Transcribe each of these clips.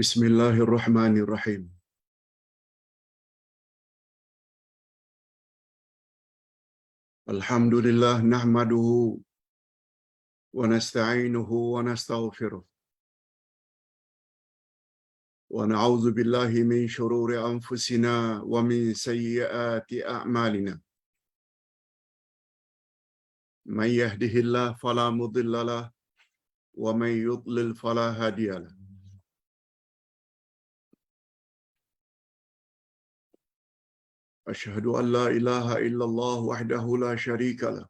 Bismillahirrahmanirrahim. Alhamdulillah nahmaduhu wa nasta'inuhu wa nastaghfiruh. Wa na'udzu billahi min shururi anfusina wa min sayyiati a'malina. May yahdihillahu fala mudilla lahu wa may yudlil fala hadiya lahu. Asyhadu an la ilaha illallah wahdahu la syarika lah.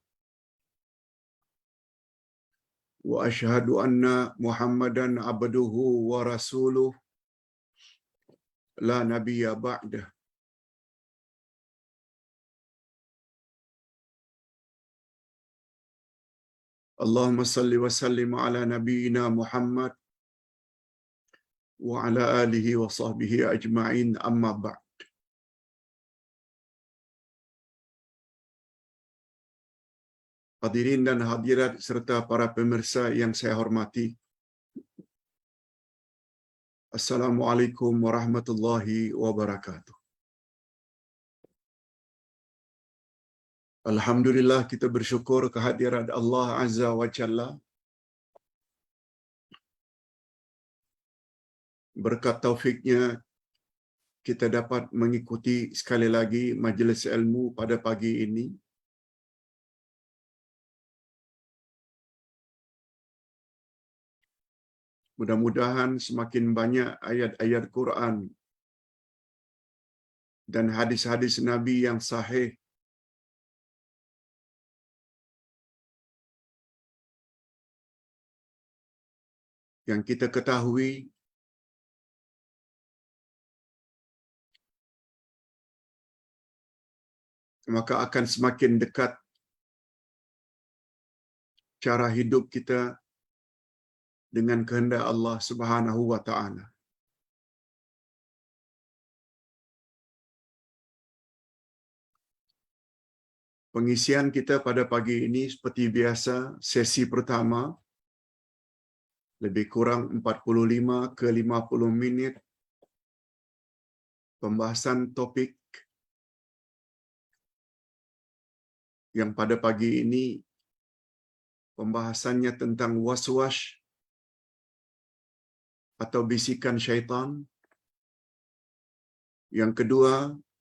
Wa asyhadu anna Muhammadan abduhu wa rasuluh la nabiyya ba'dah. Allahumma salli wa sallim ala nabiyyina Muhammad wa ala alihi wa sahbihi ajma'in, amma ba'd. Hadirin dan hadirat serta para pemirsa yang saya hormati. Assalamualaikum warahmatullahi wabarakatuh. Alhamdulillah, kita bersyukur kehadirat Allah Azza wa Jalla. Berkat taufiknya, kita dapat mengikuti sekali lagi majlis ilmu pada pagi ini. Mudah-mudahan semakin banyak ayat-ayat Quran dan hadis-hadis Nabi yang sahih yang kita ketahui maka akan semakin dekat cara hidup kita dengan kehendak Allah Subhanahu wa taala. Pengisian kita pada pagi ini seperti biasa, sesi pertama lebih kurang 45 ke 50 minit pembahasan topik yang pada pagi ini pembahasannya tentang waswas atau bisikan syaitan. Yang kedua,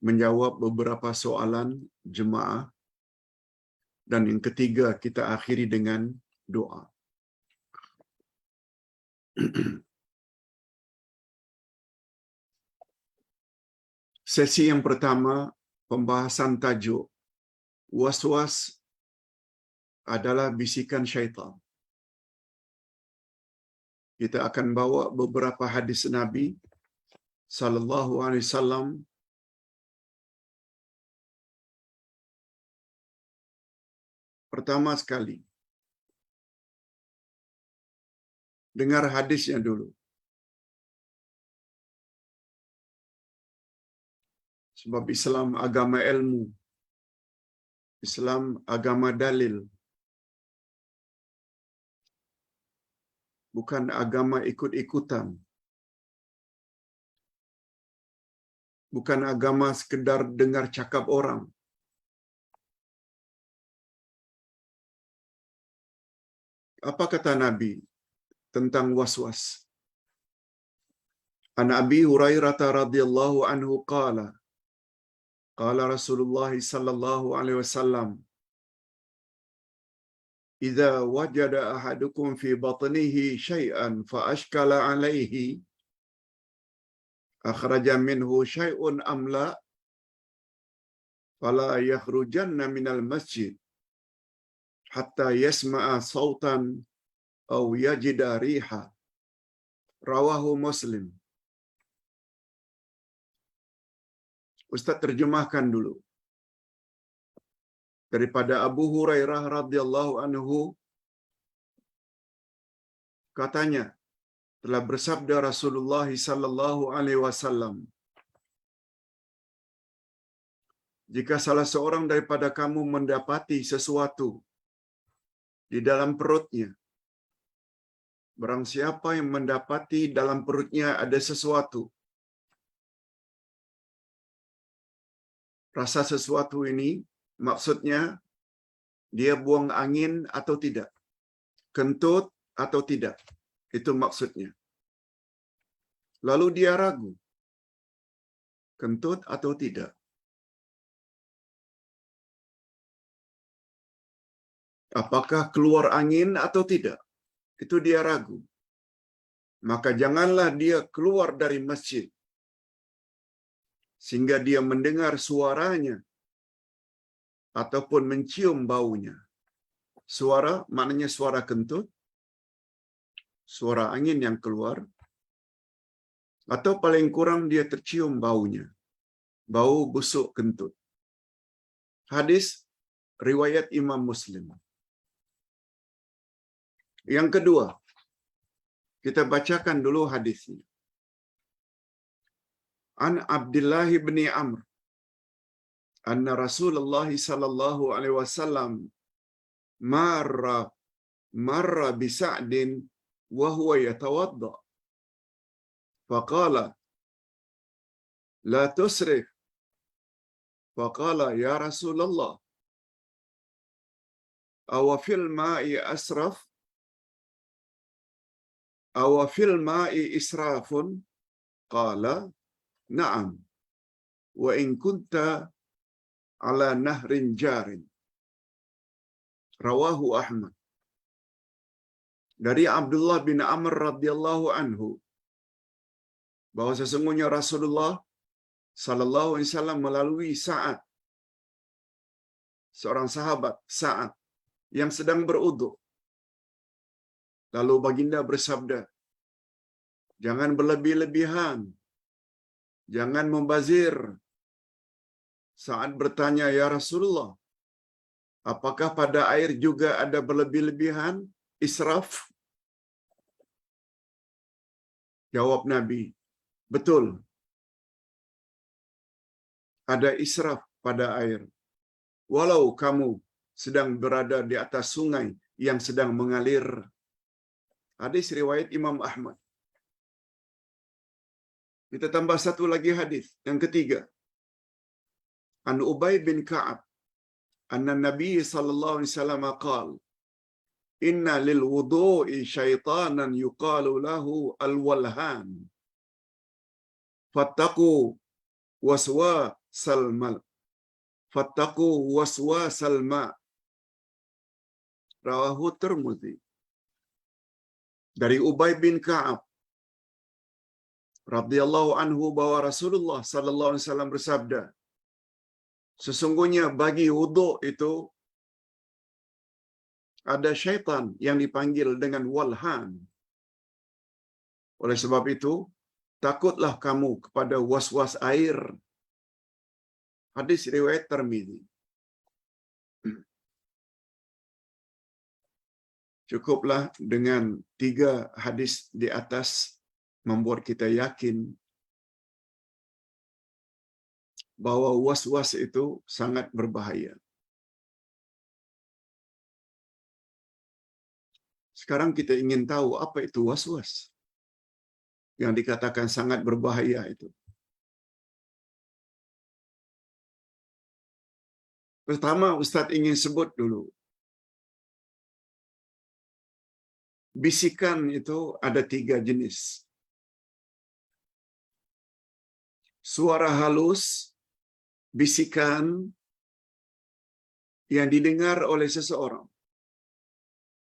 menjawab beberapa soalan jemaah. Dan yang ketiga, kita akhiri dengan doa. Sesi yang pertama, pembahasan tajuk waswas adalah bisikan syaitan. Kita akan bawa beberapa hadis Nabi sallallahu alaihi wasallam. Pertama sekali, dengar hadisnya dulu. Sebab Islam agama ilmu. Islam agama dalil. Bukan agama ikut-ikutan. Bukan agama sekedar dengar cakap orang. Apa kata Nabi tentang waswas? An Abi Hurairah radhiyallahu anhu qala qala Rasulullah sallallahu alaihi wasallam idza wajada ahadukum fi batnihi syai'an fa ashkala alaihi akhraja minhu syai'un am la fala yakhrujanna minal masjid hatta yasma'a sautan aw yajida riha. Rawahu Muslim. Ustaz terjemahkan dulu. Daripada Abu Hurairah radhiyallahu anhu, katanya telah bersabda Rasulullah sallallahu alaihi wasallam, jika salah seorang daripada kamu mendapati sesuatu di dalam perutnya Barang siapa yang mendapati dalam perutnya ada sesuatu. Rasa sesuatu ini maksudnya dia buang angin atau tidak. Kentut atau tidak. Itu maksudnya. Lalu dia ragu. Kentut atau tidak. Apakah keluar angin atau tidak? Itu dia ragu. Maka janganlah dia keluar dari masjid sehingga dia mendengar suaranya ataupun mencium baunya. Suara maknanya suara kentut, suara angin yang keluar, atau paling kurang dia tercium baunya, bau busuk kentut. Hadis riwayat Imam Muslim. Yang kedua, kita bacakan dulu hadisnya. An Abdullah bin Amr anna Rasulullah sallallahu alaihi wasallam marra bi Sa'din wa huwa yatawadda faqala la tusrif faqala ya Rasulullah aw fil ma'i asraf aw fil ma'i israfun qala na'am wa in kunta ala nahrin jarin. Rawahu Ahmad. Dari Abdullah bin Amr radhiyallahu anhu bahwa sesungguhnya Rasulullah sallallahu alaihi wasallam melalui Sa'ad, seorang sahabat Sa'ad yang sedang berwudu. Lalu baginda bersabda, jangan berlebih-lebihan, jangan membazir. Sa'ad bertanya, ya Rasulullah, apakah pada air juga ada berlebih-lebihan, israf? Jawab Nabi, betul. Ada israf pada air. Walau kamu sedang berada di atas sungai yang sedang mengalir. Hadis riwayat Imam Ahmad. Kita tambah satu lagi hadis, yang ketiga. An Ubay bin Ka'ab anna Nabi sallallahu alaihi wasallam qala inna lil wudu'i syaitanan yuqalu lahu al-walhan fattaqu waswasal mal fattaqu waswasal ma. Rawahu Tirmidzi. Dari Ubay bin Ka'ab radhiyallahu anhu bahwa Rasulullah sallallahu alaihi wasallam bersabda, sesungguhnya bagi wudu itu ada syaitan yang dipanggil dengan walhan. Oleh sebab itu, takutlah kamu kepada was-was air. Hadis riwayat Tirmidzi. Cukuplah dengan 3 hadis di atas membuat kita yakin bahwa was-was itu sangat berbahaya. Sekarang kita ingin tahu apa itu was-was yang dikatakan sangat berbahaya itu. Pertama, Ustaz ingin sebut dulu. Bisikan itu ada 3 jenis. Suara halus, bisikan yang didengar oleh seseorang.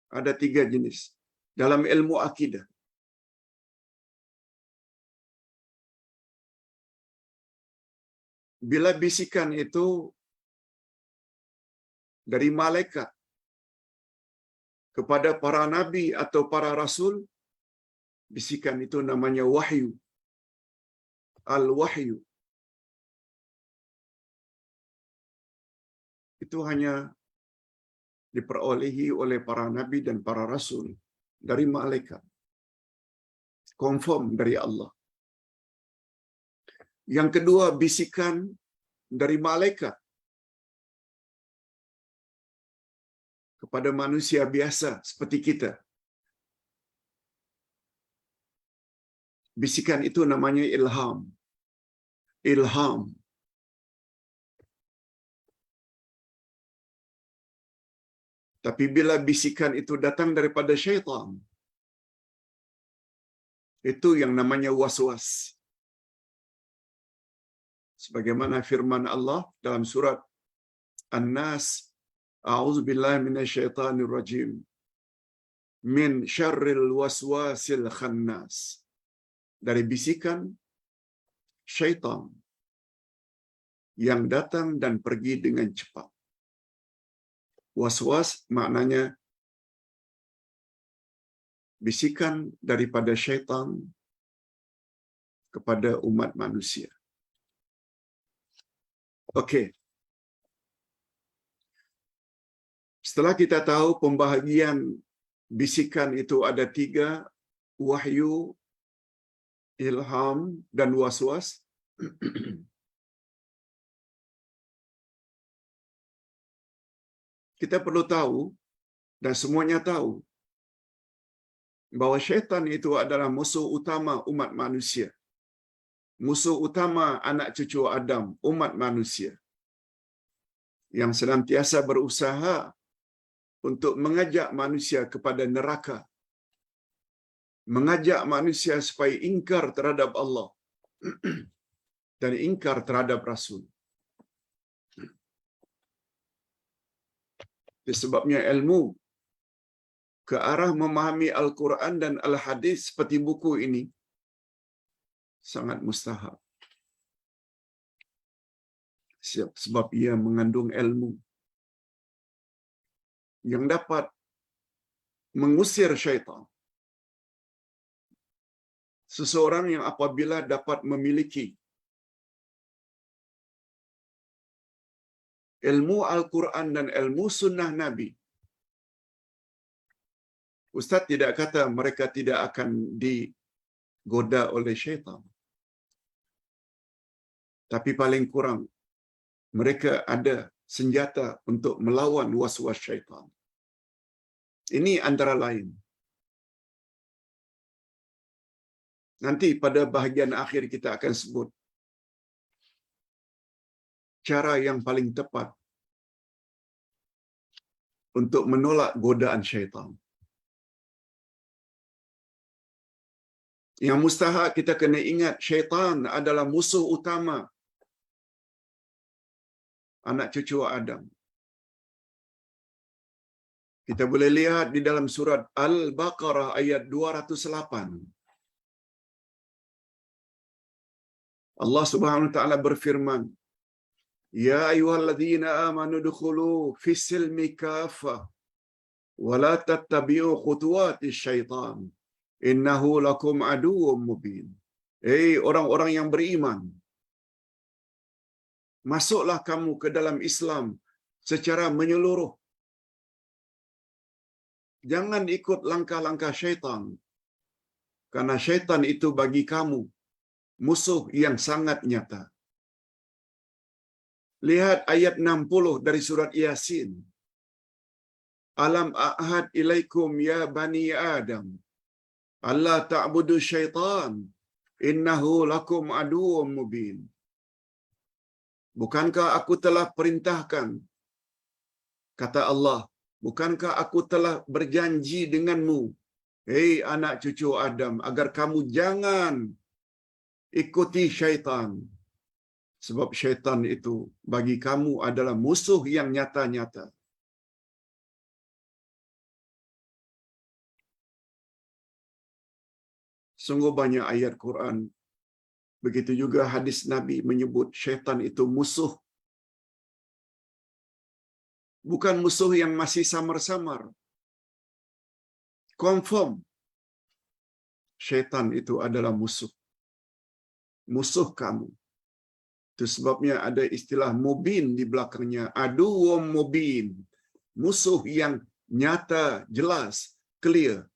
Ada 3 jenis dalam ilmu akidah. Bila bisikan itu dari malaikat kepada para nabi atau para rasul, bisikan itu namanya wahyu. Al-wahyu. Itu hanya diperolehi oleh para nabi dan para rasul dari malaikat. Confirm dari Allah. Yang kedua, bisikan dari malaikat kepada manusia biasa seperti kita. bisikan itu namanya ilham. Ilham. Tapi bila bisikan itu datang daripada syaitan, itu yang namanya waswas. Sebagaimana firman Allah dalam surat An-Nas, A'udzubillahi minasyaitonir rajim. Min syarril waswasil khannas. Dari bisikan syaitan yang datang dan pergi dengan cepat. Waswas maknanya bisikan daripada syaitan kepada umat manusia. Okey. Setelah kita tahu pembahagian bisikan itu ada 3, wahyu, ilham, dan waswas. Kita perlu tahu, dan semuanya tahu, bahawa syaitan itu adalah musuh utama umat manusia. Musuh utama anak cucu Adam, umat manusia. Yang senantiasa berusaha untuk mengajak manusia kepada neraka. Mengajak manusia supaya ingkar terhadap Allah. Dan ingkar terhadap Rasul. Sebabnya ilmu ke arah memahami Al-Quran dan Al-Hadis seperti buku ini sangat mustahab. Sebab ia mengandung ilmu yang dapat mengusir syaitan. Seseorang yang apabila dapat memiliki ilmu Al-Quran dan ilmu sunnah Nabi, Ustaz tidak kata mereka tidak akan digoda oleh syaitan. Tapi paling kurang mereka ada senjata untuk melawan was-was syaitan. Ini antara lain. Nanti pada bahagian akhir kita akan sebut cara yang paling tepat untuk menolak godaan syaitan. Yang mustahak kita kena ingat, syaitan adalah musuh utama anak cucu Adam. Kita boleh lihat di dalam surat Al-Baqarah ayat 208. Allah Subhanahu wa taala berfirman, "Ya ayyuhalladzina amanu dukhulu fis-silmi kaffah wa la tattabi'u khutuwatis syaitan. Innahu lakum aduwwum mubin." Orang-orang yang beriman, masuklah kamu ke dalam Islam secara menyeluruh. Jangan ikut langkah-langkah syaitan. Karena syaitan itu bagi kamu musuh yang sangat nyata. Lihat ayat 60 dari surat Yasin. Alam a'had ilaikum ya bani Adam, alla ta'budu syaitan, innahu lakum aduwwum mubin. Bukankah aku telah perintahkan, kata Allah, bukankah aku telah berjanji denganmu, hei anak cucu Adam, agar kamu jangan ikuti syaitan. Sebab syaitan itu bagi kamu adalah musuh yang nyata-nyata. Sungguh banyak ayat Quran, begitu juga hadis Nabi menyebut syaitan itu musuh. Bukan musuh yang masih samar-samar. Confirm. Syaitan itu adalah musuh. Musuh kamu. Itu sebabnya ada istilah mubin di belakangnya. Aduwwum mubin. Musuh yang nyata, jelas, clear.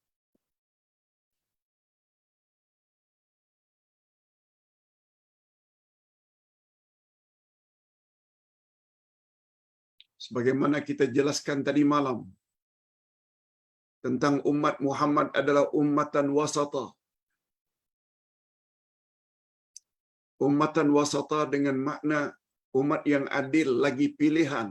Sebagaimana kita jelaskan tadi malam, tentang umat Muhammad adalah ummatan wasatah. ummatan wasata dengan makna umat yang adil lagi pilihan.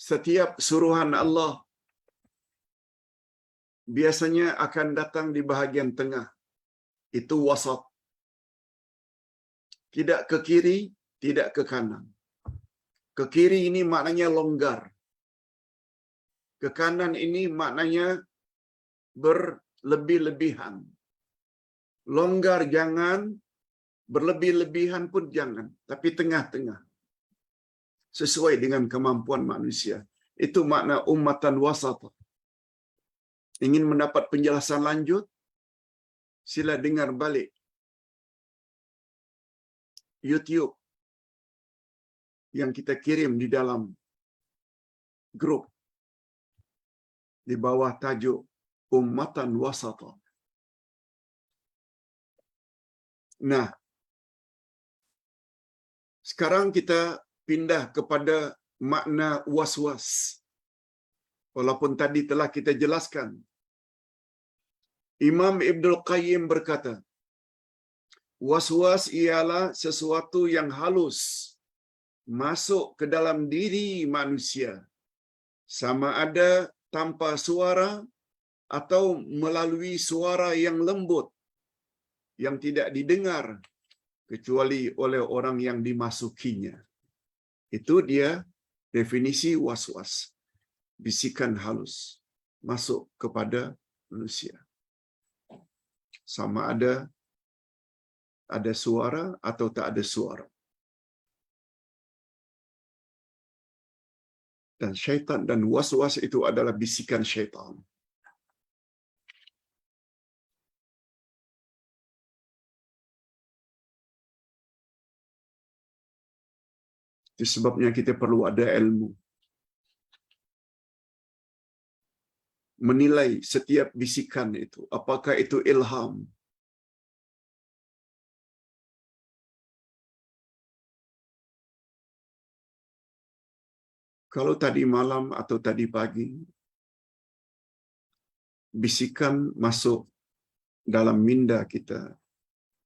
Setiap suruhan Allah biasanya akan datang di bahagian tengah. Itu wasat. Tidak ke kiri, tidak ke kanan. Ke kiri ini maknanya longgar. Ke kanan ini maknanya berlebih-lebihan. Longgar jangan, berlebih-lebihan pun jangan, tapi tengah-tengah. Sesuai dengan kemampuan manusia. Itu makna ummatan wasata. Ingin mendapat penjelasan lanjut? Sila dengar balik YouTube yang kita kirim di dalam grup di bawah tajuk ummatan wasata. Nah, sekarang kita pindah kepada makna was-was. Walaupun tadi telah kita jelaskan. Imam Ibnul Qayyim berkata, was-was ialah sesuatu yang halus masuk ke dalam diri manusia. Sama ada tanpa suara atau melalui suara yang lembut yang tidak didengar kecuali oleh orang yang dimasukinya. Itu dia definisi was-was. Bisikan halus masuk kepada manusia. Sama ada suara atau tak ada suara. Dan syaitan dan was-was itu adalah bisikan syaitan. Itu sebabnya kita perlu ada ilmu. Menilai setiap bisikan itu. Apakah itu ilham? Kalau tadi malam atau tadi pagi, bisikan masuk dalam minda kita.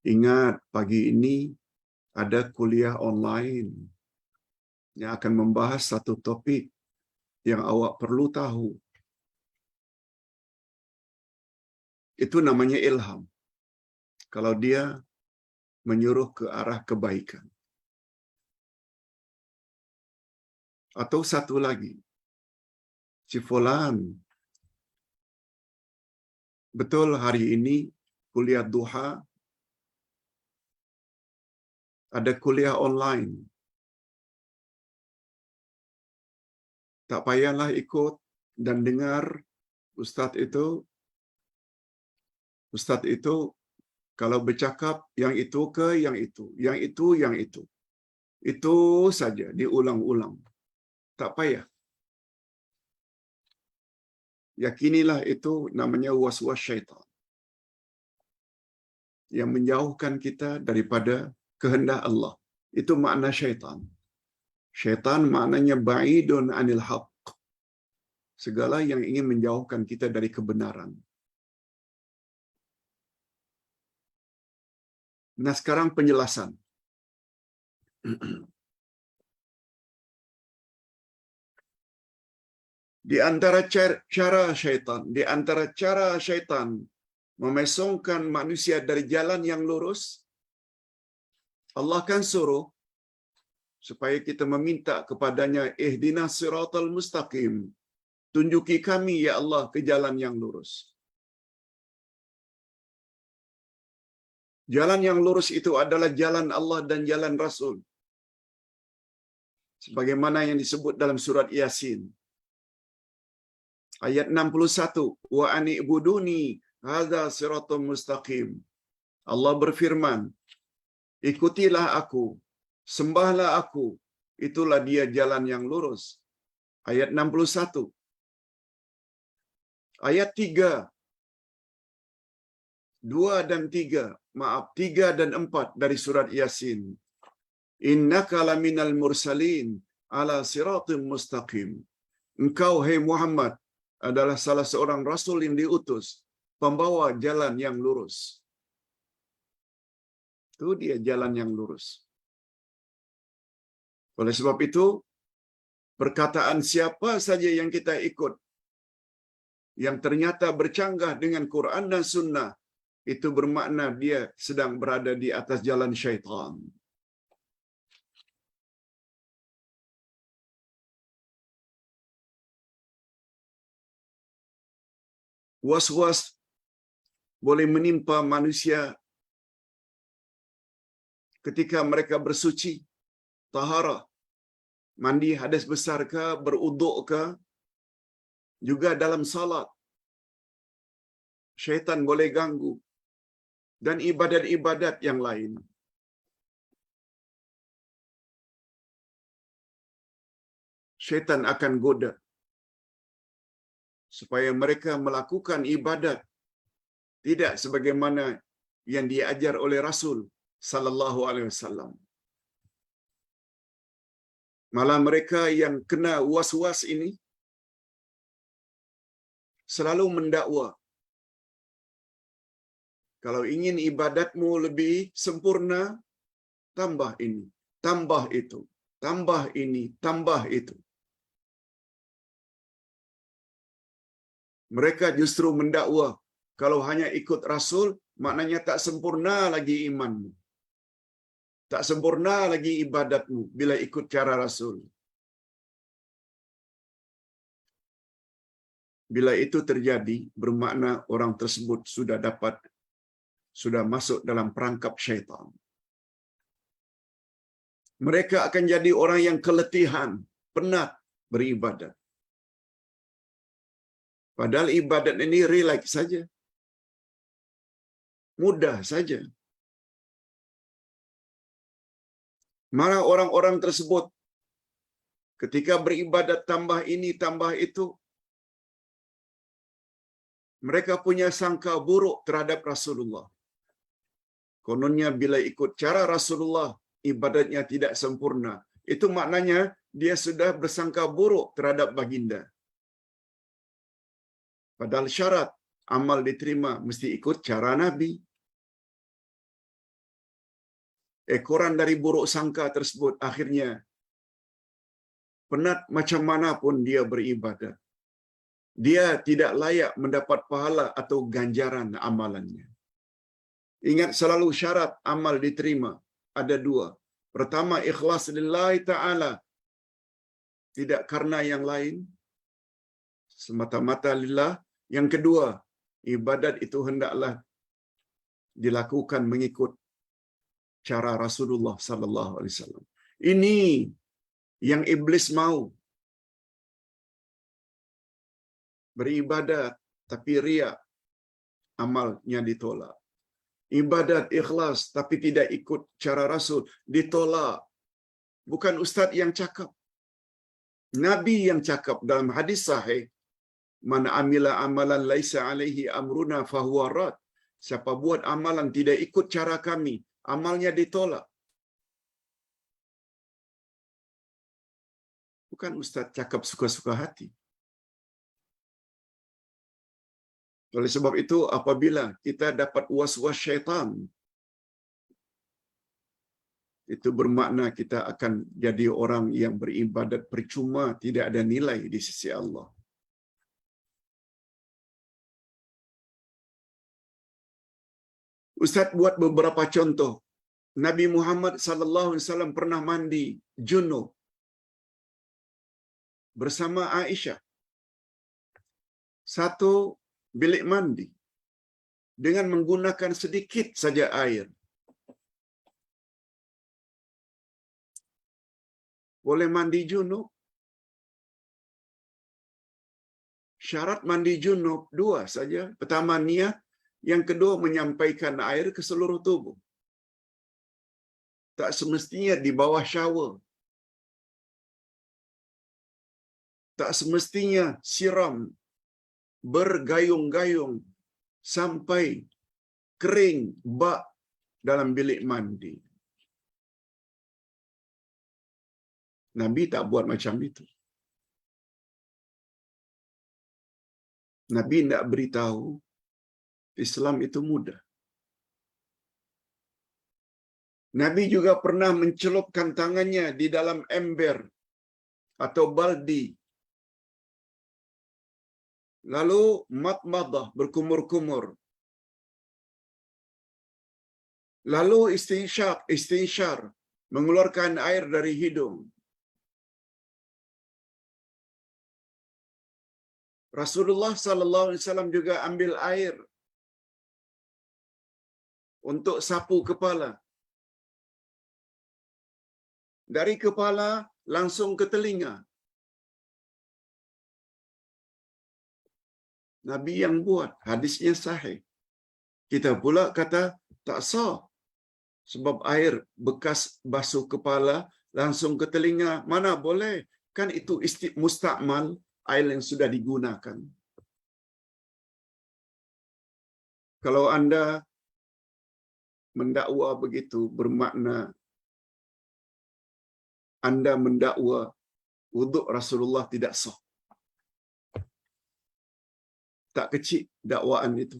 Ingat, pagi ini ada kuliah online yang akan membahas satu topik yang awak perlu tahu. Itu namanya ilham. Kalau dia menyuruh ke arah kebaikan. Atau satu lagi, si fulan, betul hari ini kuliah duha, ada kuliah online. Tak payahlah ikut dan dengar ustaz itu. Ustaz itu kalau bercakap yang itu ke yang itu, yang itu, yang itu. Itu saja diulang-ulang. Tak payah. Yakinilah itu namanya was-was syaitan. Yang menjauhkan kita daripada kehendak Allah. Itu makna syaitan. Syaitan maknanya ba'idun anil haqq. Segala yang ingin menjauhkan kita dari kebenaran. Nah, sekarang penjelasan. Di antara cara syaitan memesongkan manusia dari jalan yang lurus, Allah kan suruh supaya kita meminta kepadanya, ihdinas siratal mustaqim. Tunjuki kami ya Allah ke jalan yang lurus. Jalan yang lurus itu adalah jalan Allah dan jalan Rasul. Sebagaimana yang disebut dalam surat Yasin. Ayat 61, wa ani'buduni hadza siratal mustaqim. Allah berfirman, ikutilah aku, sembahlah aku, itulah dia jalan yang lurus. Ayat 61. Ayat 3, 2 dan 3, maaf 3 dan 4 dari surat Yasin. Innaka laminal mursalin ala siratim mustaqim. Engkau hai Muhammad adalah salah seorang rasul yang diutus pembawa jalan yang lurus. Itu dia jalan yang lurus. Oleh sebab itu, perkataan siapa saja yang kita ikut, yang ternyata bercanggah dengan Quran dan Sunnah, itu bermakna dia sedang berada di atas jalan syaitan. Was-was boleh menimpa manusia ketika mereka bersuci, taharah, mandi hadas besar ke, beruduk ke, juga dalam salat. Syaitan boleh ganggu. Dan ibadat-ibadat yang lain. Syaitan akan goda supaya mereka melakukan ibadat tidak sebagaimana yang diajar oleh Rasul sallallahu alaihi wasallam. Malah mereka yang kena was-was ini selalu mendakwa, kalau ingin ibadatmu lebih sempurna, tambah ini, tambah itu, tambah ini, tambah itu. Mereka justru mendakwa, kalau hanya ikut Rasul, maknanya tak sempurna lagi imanmu. Tak sempurna lagi ibadatmu bila ikut cara Rasul. Bila itu terjadi, bermakna orang tersebut sudah masuk dalam perangkap syaitan. Mereka akan jadi orang yang keletihan, penat beribadat. Padahal ibadat ini relax saja. Mudah saja. Malah orang-orang tersebut ketika beribadat tambah ini, tambah itu, mereka punya sangka buruk terhadap Rasulullah. Kononnya bila ikut cara Rasulullah, ibadatnya tidak sempurna. Itu maknanya dia sudah bersangka buruk terhadap baginda. Padahal syarat amal diterima mesti ikut cara Nabi. Ekoran dari buruk sangka tersebut akhirnya penat macam mana pun dia beribadat, dia tidak layak mendapat pahala atau ganjaran amalannya. Ingat selalu syarat amal diterima ada dua. Pertama, ikhlas lillahi ta'ala. Tidak karena yang lain. Semata-mata lillah. Yang kedua, ibadat itu hendaklah dilakukan mengikut cara Rasulullah sallallahu alaihi wasallam. Ini yang iblis mau. Beribadat tapi riya, amalnya ditolak. Ibadat ikhlas tapi tidak ikut cara Rasul, ditolak. Bukan ustaz yang cakap. Nabi yang cakap dalam hadis sahih, man amila amalan laisa alaihi amruna fahuwa rad. Siapa buat amalan tidak ikut cara kami, amalnya ditolak. Bukan ustaz cakap suka-suka hati. Oleh sebab itu, apabila kita dapat was-was syaitan, itu bermakna kita akan jadi orang yang beribadat percuma, tidak ada nilai di sisi Allah. Ustaz buat beberapa contoh. Nabi Muhammad sallallahu alaihi wasallam pernah mandi junub bersama Aisyah. Satu bilik mandi dengan menggunakan sedikit saja air. Boleh mandi junub. Syarat mandi junub dua saja. Pertama niat, yang kedua menyampaikan air ke seluruh tubuh. Tak semestinya di bawah shower. Tak semestinya siram bergayung-gayung sampai kering bak dalam bilik mandi. Nabi tak buat macam itu. Nabi nak beritahu Islam itu mudah. Nabi juga pernah mencelupkan tangannya di dalam ember atau baldi. Lalu madmadah, berkumur-kumur. Lalu istinsyar, mengeluarkan air dari hidung. Rasulullah sallallahu alaihi wasallam juga ambil air untuk sapu kepala. Dari kepala langsung ke telinga. Nabi yang buat, hadisnya sahih. Kita pula kata tak sah. Sebab air bekas basuh kepala langsung ke telinga, mana boleh? Kan itu mustakmal, air yang sudah digunakan. Kalau Anda mendakwa begitu, bermakna Anda mendakwa wuduk Rasulullah tidak sah. Tak kecil dakwaan itu.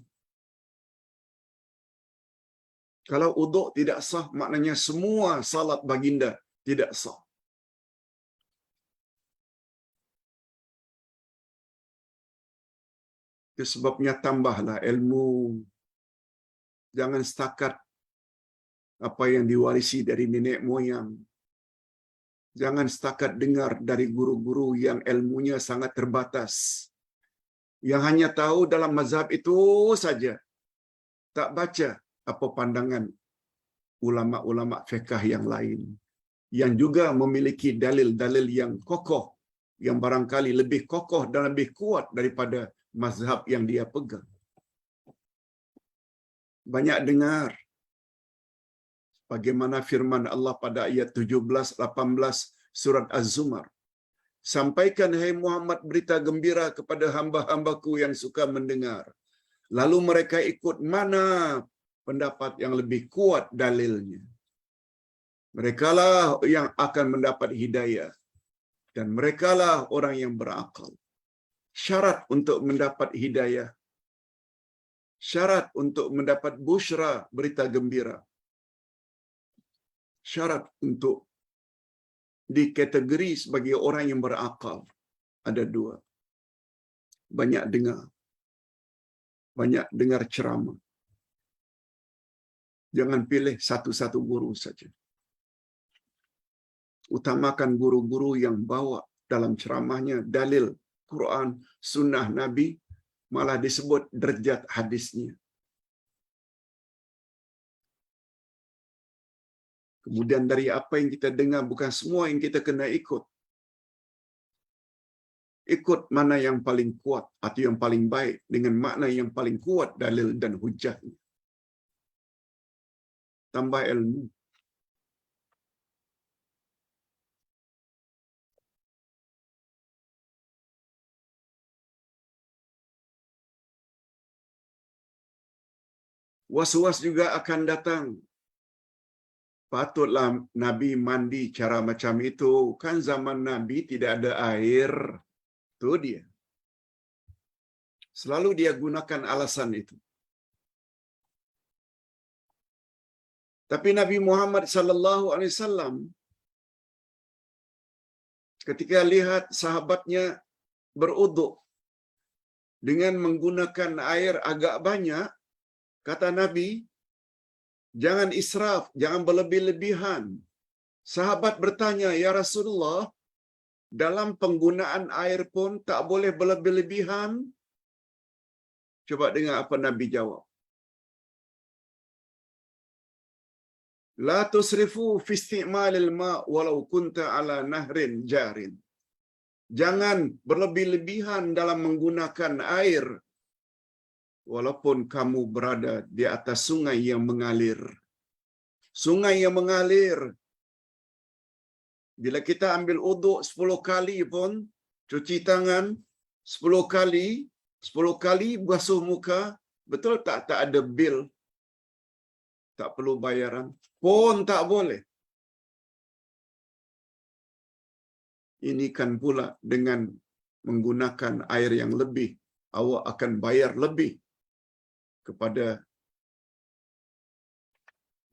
Kalau wuduk tidak sah, maknanya semua salat baginda tidak sah. Itu sebabnya tambahlah ilmu. Jangan setakat apa yang diwarisi dari nenek moyang. Jangan setakat dengar dari guru-guru yang ilmunya sangat terbatas. Yang hanya tahu dalam mazhab itu saja. Tak baca apa pandangan ulama-ulama fiqh yang lain. Yang juga memiliki dalil-dalil yang kokoh. Yang barangkali lebih kokoh dan lebih kuat daripada mazhab yang dia pegang. Banyak dengar bagaimana firman Allah pada ayat 17-18 surat Az-Zumar. Sampaikan, hai Muhammad, berita gembira kepada hamba-hambaku yang suka mendengar. Lalu mereka ikut mana pendapat yang lebih kuat dalilnya. Merekalah yang akan mendapat hidayah. Dan merekalah orang yang berakal. Syarat untuk mendapat hidayah. Syarat untuk mendapat busyra, berita gembira. Syarat untuk dikategori sebagai orang yang berakal. Ada dua. Banyak dengar ceramah. Jangan pilih satu-satu guru saja. Utamakan guru-guru yang bawa dalam ceramahnya dalil Quran, sunnah Nabi, malah disebut derajat hadisnya. Kemudian dari apa yang kita dengar, bukan semua yang kita kena ikut. Ikut mana yang paling kuat atau yang paling baik dengan makna yang paling kuat dalil dan hujahnya. Tambah ilmu. Was-was juga akan datang. Patutlah Nabi mandi cara macam itu. Kan zaman Nabi tidak ada air. Itu dia. Selalu dia gunakan alasan itu. Tapi Nabi Muhammad sallallahu alaihi wasallam ketika lihat sahabatnya beruduk dengan menggunakan air agak banyak, kata Nabi, jangan israf, jangan berlebih-lebihan. Sahabat bertanya, ya Rasulullah, dalam penggunaan air pun tak boleh berlebih-lebihan? Coba dengar apa Nabi jawab. La tusrifu fi isti'malil ma' walau kunta ala nahrin jarin. Jangan berlebih-lebihan dalam menggunakan air walaupun kamu berada di atas sungai yang mengalir. Sungai yang mengalir. Bila kita ambil uduk 10 kali pun, cuci tangan 10 kali basuh muka, betul tak ada bil? Tak perlu bayaran. Pun tak boleh. Ini kan pula dengan menggunakan air yang lebih, awak akan bayar lebih kepada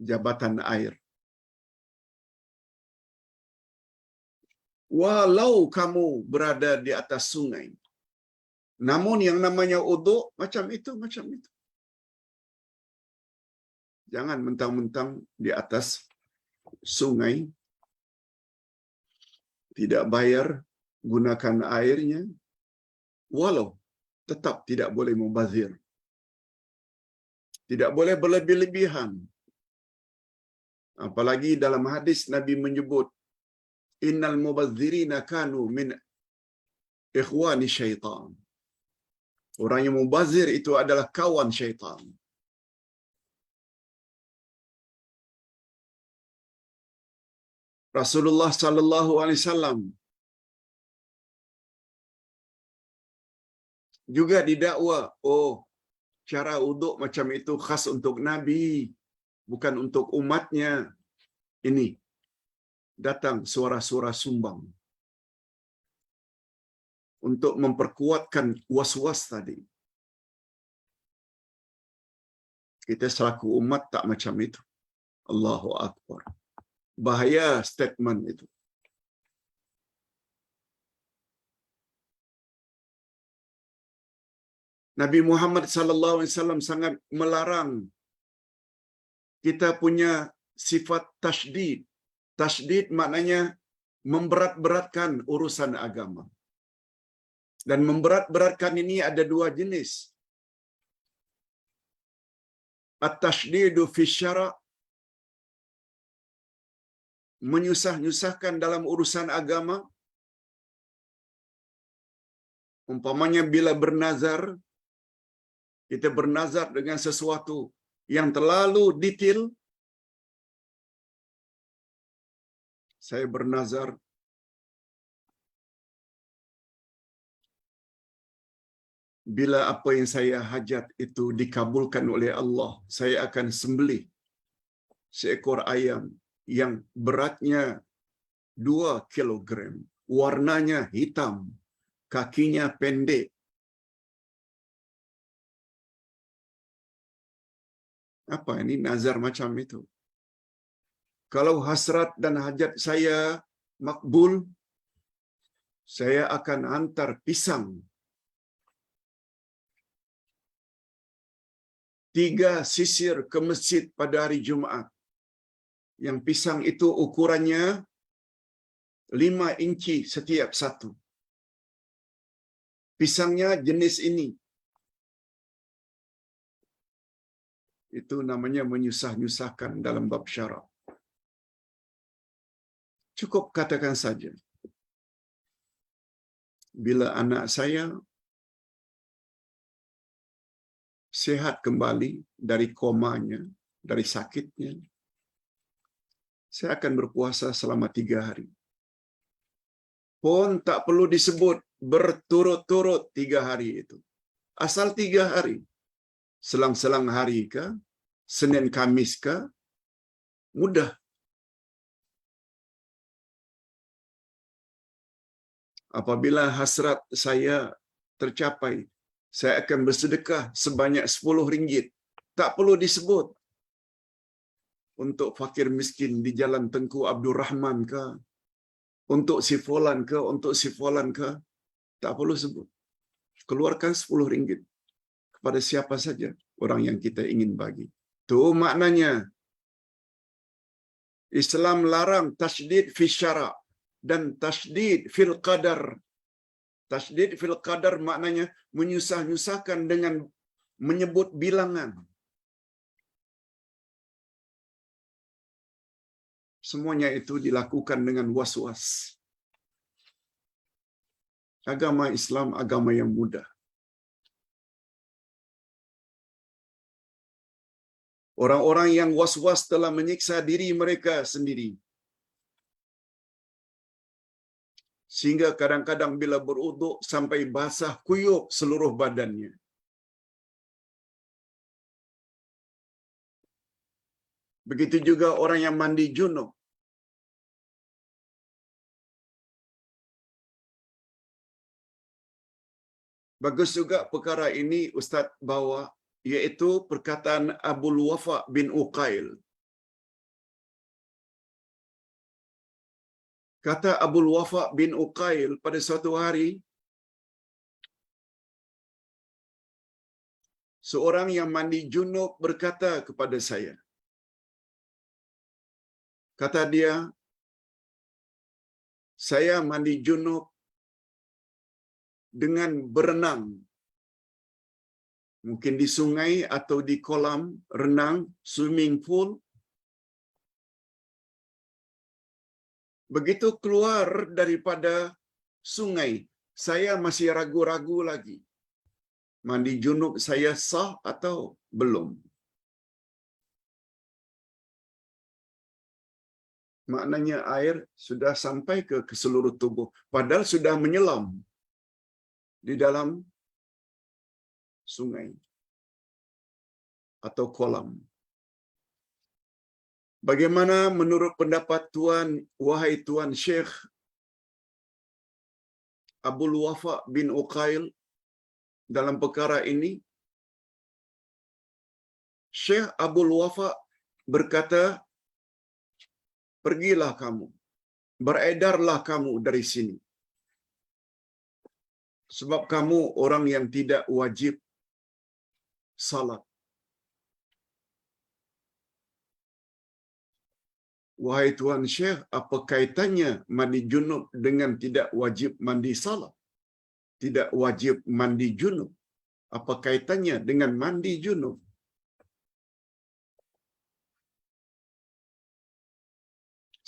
jabatan air. Walau kamu berada di atas sungai, namun yang namanya uduk macam itu. Jangan mentang-mentang di atas sungai, tidak bayar, gunakan airnya, walau tetap tidak boleh mubazir. Tidak boleh berlebih-lebihan. Apalagi dalam hadis Nabi menyebut, innal mubazirina kanu min ikhwani syaitan. Orang yang mubazir itu adalah kawan syaitan. Rasulullah sallallahu alaihi wasallam juga didakwa, cara uduk macam itu khas untuk Nabi, bukan untuk umatnya. Ini datang suara-suara sumbang untuk memperkuatkan was-was tadi. Kita selaku umat tak macam itu. Allahu Akbar. Bahaya statement itu. Nabi Muhammad sallallahu alaihi wasallam sangat melarang kita punya sifat tasydid. Tasydid maknanya memberat-beratkan urusan agama. Dan memberat-beratkan ini ada dua jenis. At-tashdidu fi syara', menyusah-nyusahkan dalam urusan agama. Umpamanya bila bernazar, kita bernazar dengan sesuatu yang terlalu detail. Saya bernazar bila apa yang saya hajat itu dikabulkan oleh Allah, saya akan sembelih seekor ayam yang beratnya 2 kilogram, warnanya hitam, kakinya pendek. Apa ini nazar macam itu? Kalau hasrat dan hajat saya makbul, saya akan hantar pisang 3 sisir ke masjid pada hari Jumaat. Yang pisang itu ukurannya 5 inci setiap satu. Pisangnya jenis ini. Itu namanya menyusah-nyusahkan dalam bab syarak. Cukup katakan saja, bila anak saya sehat kembali dari komanya, dari sakitnya, saya akan berpuasa selama 3 hari. Pun tak perlu disebut berturut-turut 3 hari itu. Asal 3 hari. Selang-selang hari ke, Senin Kamis ke, mudah. Apabila hasrat saya tercapai, saya akan bersedekah sebanyak 10 ringgit. Tak perlu disebut. Untuk fakir miskin di Jalan Tengku Abdul Rahman ke, untuk si fulan ke, untuk si fulan ke, tak perlu sebut. Keluarkan 10 ringgit kepada siapa saja orang yang kita ingin bagi. Itu maknanya Islam larang tasydid fi syara' dan tasydid fil qadar. Tasydid fil qadar maknanya menyusah-nyusahkan dengan menyebut bilangan. Semuanya itu dilakukan dengan was-was. Agama Islam agama yang mudah. Orang-orang yang was-was telah menyiksa diri mereka sendiri. Sehingga kadang-kadang bila beruduk sampai basah kuyup seluruh badannya. Begitu juga orang yang mandi junub. Bagus juga perkara ini Ustaz bawa yaitu perkataan Abul Wafa bin Uqail. Kata Abul Wafa bin Uqail pada suatu hari, seorang yang mandi junub berkata kepada saya. Kata dia, saya mandi junub dengan berenang. Mungkin di sungai atau di kolam renang, swimming pool. Begitu keluar daripada sungai, saya masih ragu-ragu lagi. Mandi junub saya sah atau belum? Maknanya air sudah sampai ke seluruh tubuh. Padahal sudah menyelam di dalam sungai atau kolam. Bagaimana menurut pendapat Tuan, wahai Tuan Syekh Abul Wafa bin Uqail dalam perkara ini? Syekh Abul Wafa berkata, pergilah kamu, beredarlah kamu dari sini. Sebab kamu orang yang tidak wajib salat. Wahai Tuan Syekh, apa kaitannya mandi junub dengan tidak wajib mandi salat? Tidak wajib mandi junub. Apa kaitannya dengan mandi junub?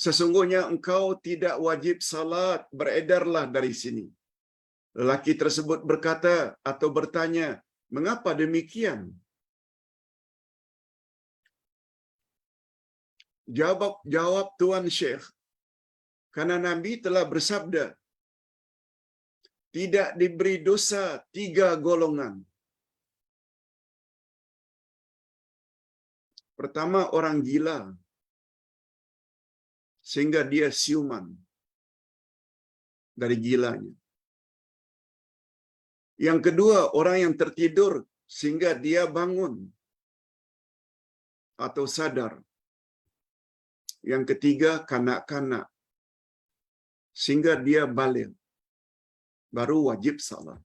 Sesungguhnya engkau tidak wajib salat, beredarlah dari sini. Lelaki tersebut berkata atau bertanya, mengapa demikian? Jawab Tuan Syekh, karena Nabi telah bersabda, tidak diberi dosa 3 golongan. Pertama, orang gila, sehingga dia siuman dari gilanya. Yang kedua, orang yang tertidur sehingga dia bangun atau sadar. Yang ketiga, kanak-kanak sehingga dia baligh, baru wajib salat.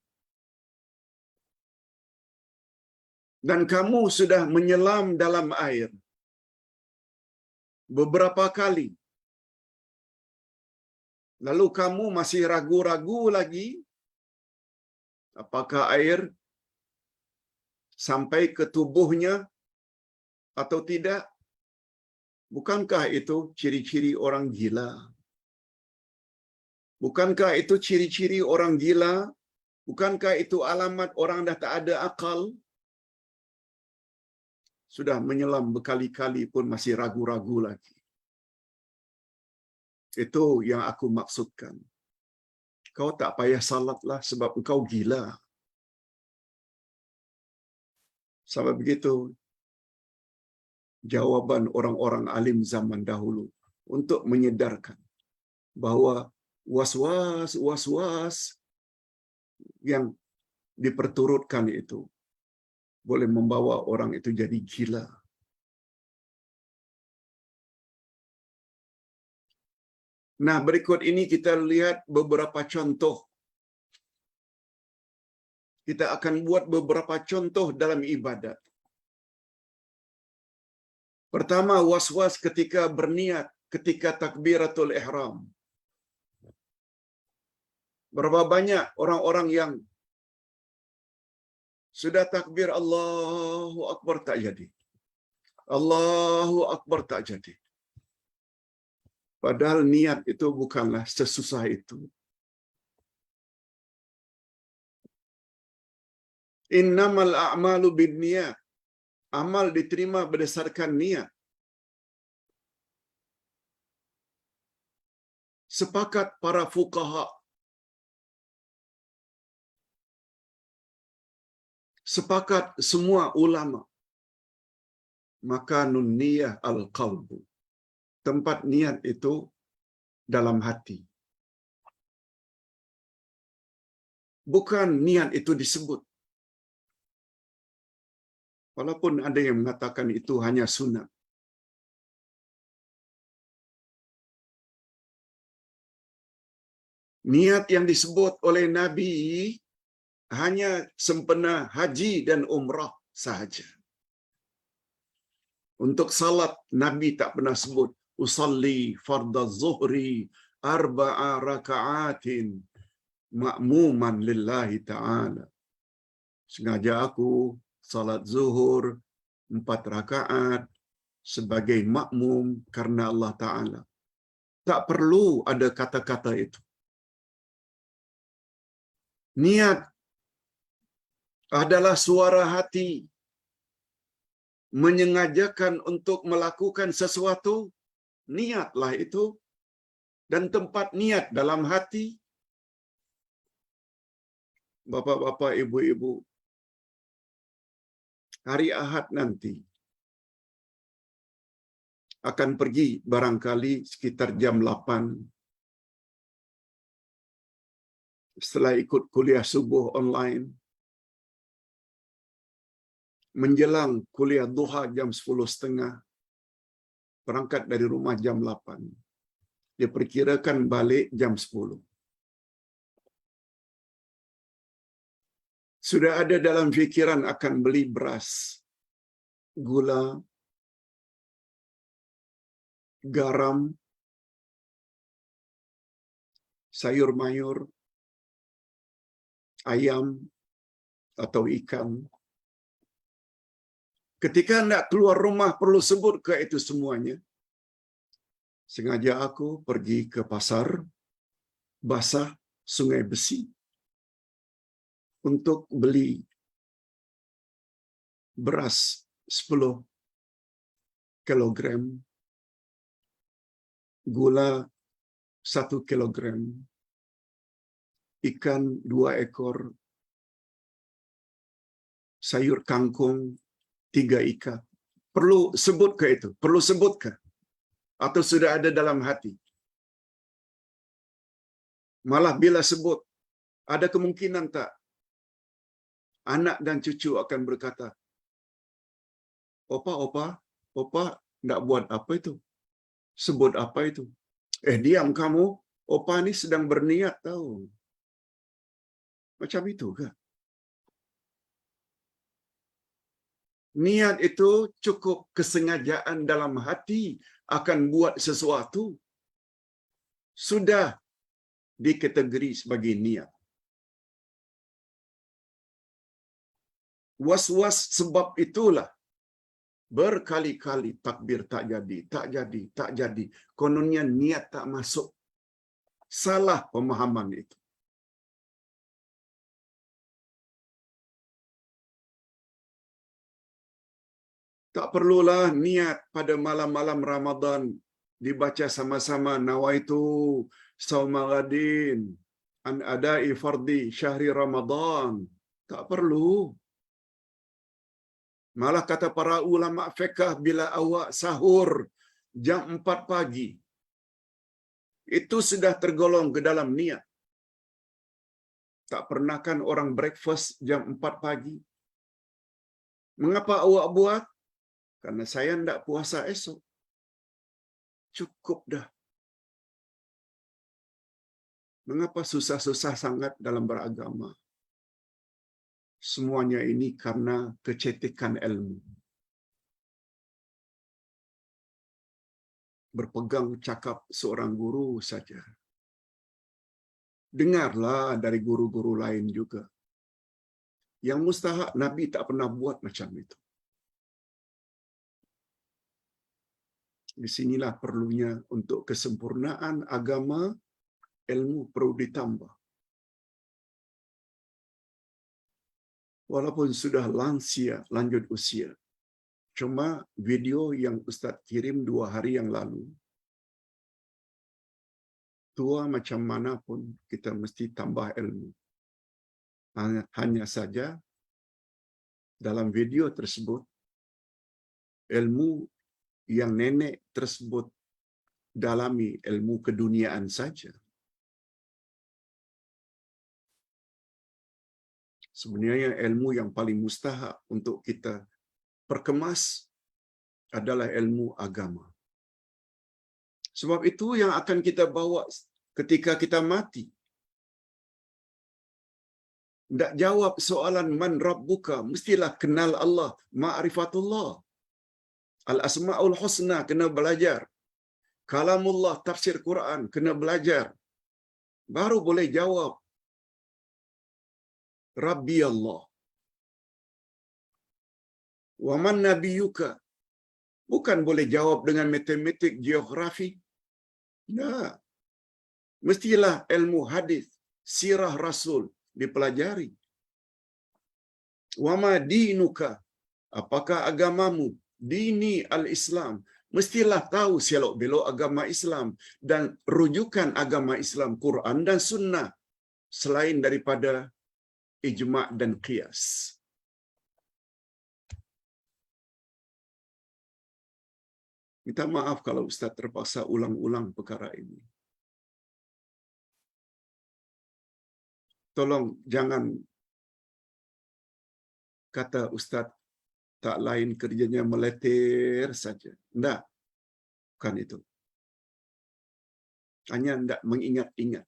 Dan kamu sudah menyelam dalam air beberapa kali. Lalu kamu masih ragu-ragu lagi apakah air sampai ke tubuhnya atau tidak? Bukankah itu ciri-ciri orang gila? Bukankah itu ciri-ciri orang gila? Bukankah itu alamat orang dah tak ada akal? Sudah menyelam berkali-kali pun masih ragu-ragu lagi. Itu yang aku maksudkan. Kau tak payah salatlah sebab engkau gila. Sebab begitu jawaban orang-orang alim zaman dahulu untuk menyedarkan bahawa was-was yang diperturutkan itu boleh membawa orang itu jadi gila. Nah, berikut ini kita lihat beberapa contoh. Kita akan buat beberapa contoh dalam ibadat. Pertama, was-was ketika berniat, ketika takbiratul ihram. Berapa banyak orang-orang yang sudah takbir Allahu Akbar tak jadi. Allahu Akbar tak jadi. Padahal niat itu bukanlah sesusah itu. Innamal a'malu binniyat. Amal diterima berdasarkan niat. Sepakat para fuqaha, sepakat semua ulama, maka nunniyah al-qalbu. Tempat niat itu dalam hati. Bukan niat itu disebut. Walaupun ada yang mengatakan itu hanya sunat. Niat yang disebut oleh Nabi hanya sempena haji dan umrah sahaja. Untuk salat, Nabi tak pernah sebut usalli fardaz zuhri arba'a raka'atin ma'muman lillahi ta'ala. Sengaja aku salat zuhur 4 rakaat sebagai makmum karena Allah Ta'ala. Tak perlu ada kata-kata itu. Niat adalah suara hati menyengajakan untuk melakukan sesuatu. Niatlah itu. Dan tempat niat dalam hati. Bapak-bapak, ibu-ibu, hari Ahad nanti akan pergi barangkali sekitar jam 8 setelah ikut kuliah subuh online, menjelang kuliah duha jam 10.30, berangkat dari rumah jam 8. Diperkirakan balik jam 10. Sudah ada dalam fikiran akan beli beras, gula, garam, sayur mayur, ayam atau ikan. Ketika hendak keluar rumah perlu sebut ke itu semuanya. Sengaja aku pergi ke pasar basah Sungai Besi untuk beli beras 10 kilogram, gula 1 kilogram, ikan 2 ekor, sayur kangkung 3 ikat. Perlu sebut ke itu? Perlu sebut ke? Atau sudah ada dalam hati? Malah bila sebut, ada kemungkinan tak anak dan cucu akan berkata, opa, nak buat apa itu? Sebut apa itu? Diam kamu, opa ni sedang berniat tahu. Macam itu ke? Niat itu cukup kesengajaan dalam hati akan buat sesuatu. Sudah dikategori sebagai niat. Was-was sebab itulah berkali-kali takbir tak jadi. Kononnya niat tak masuk. Salah pemahaman itu. Tak perlulah niat pada malam-malam Ramadan dibaca sama-sama nawaitu sauma ghadin an adai fardi syahri Ramadan. Tak perlu. Malah kata para ulama fiqh, bila awak sahur jam 4 pagi, itu sudah tergolong ke dalam niat. Tak pernah kan orang breakfast jam 4 pagi? Mengapa awak buat? Karena saya tidak puasa esok. Cukup dah. Mengapa susah-susah sangat dalam beragama? Semuanya ini karena kecetikan ilmu. Berpegang cakap seorang guru saja. Dengarlah dari guru-guru lain juga. Yang mustahak Nabi tak pernah buat macam itu. Di sinilah perlunya untuk kesempurnaan agama, ilmu perlu ditambah. Walaupun sudah lansia, lanjut usia. Cuma video yang Ustaz kirim 2 hari yang lalu, tua macam mana pun kita mesti tambah ilmu. Hanya saja dalam video tersebut, ilmu yang nenek tersebut dalami ilmu keduniaan saja. Sebenarnya ilmu yang paling mustahak untuk kita perkemas adalah ilmu agama. Sebab itu yang akan kita bawa ketika kita mati. Tidak jawab soalan man rabbuka, mestilah kenal Allah, ma'rifatullah. Al-asma'ul husna kena belajar. Kalamullah, tafsir Quran kena belajar. Baru boleh jawab Rabbi Allah. Wa man nabiyuka. Bukan boleh jawab dengan matematik, geografi. Nah, mestilah ilmu hadis, sirah Rasul dipelajari. Wa ma dinuka. Apakah agamamu? Dini al-Islam. Mestilah tahu selok belok agama Islam dan rujukan agama Islam Quran dan Sunnah selain daripada ijma' dan qiyas. Minta maaf kalau Ustaz terpaksa ulang-ulang perkara ini. Tolong jangan kata Ustaz tak lain kerjanya meletir saja. Tidak. Bukan itu. Hanya tidak mengingat-ingat.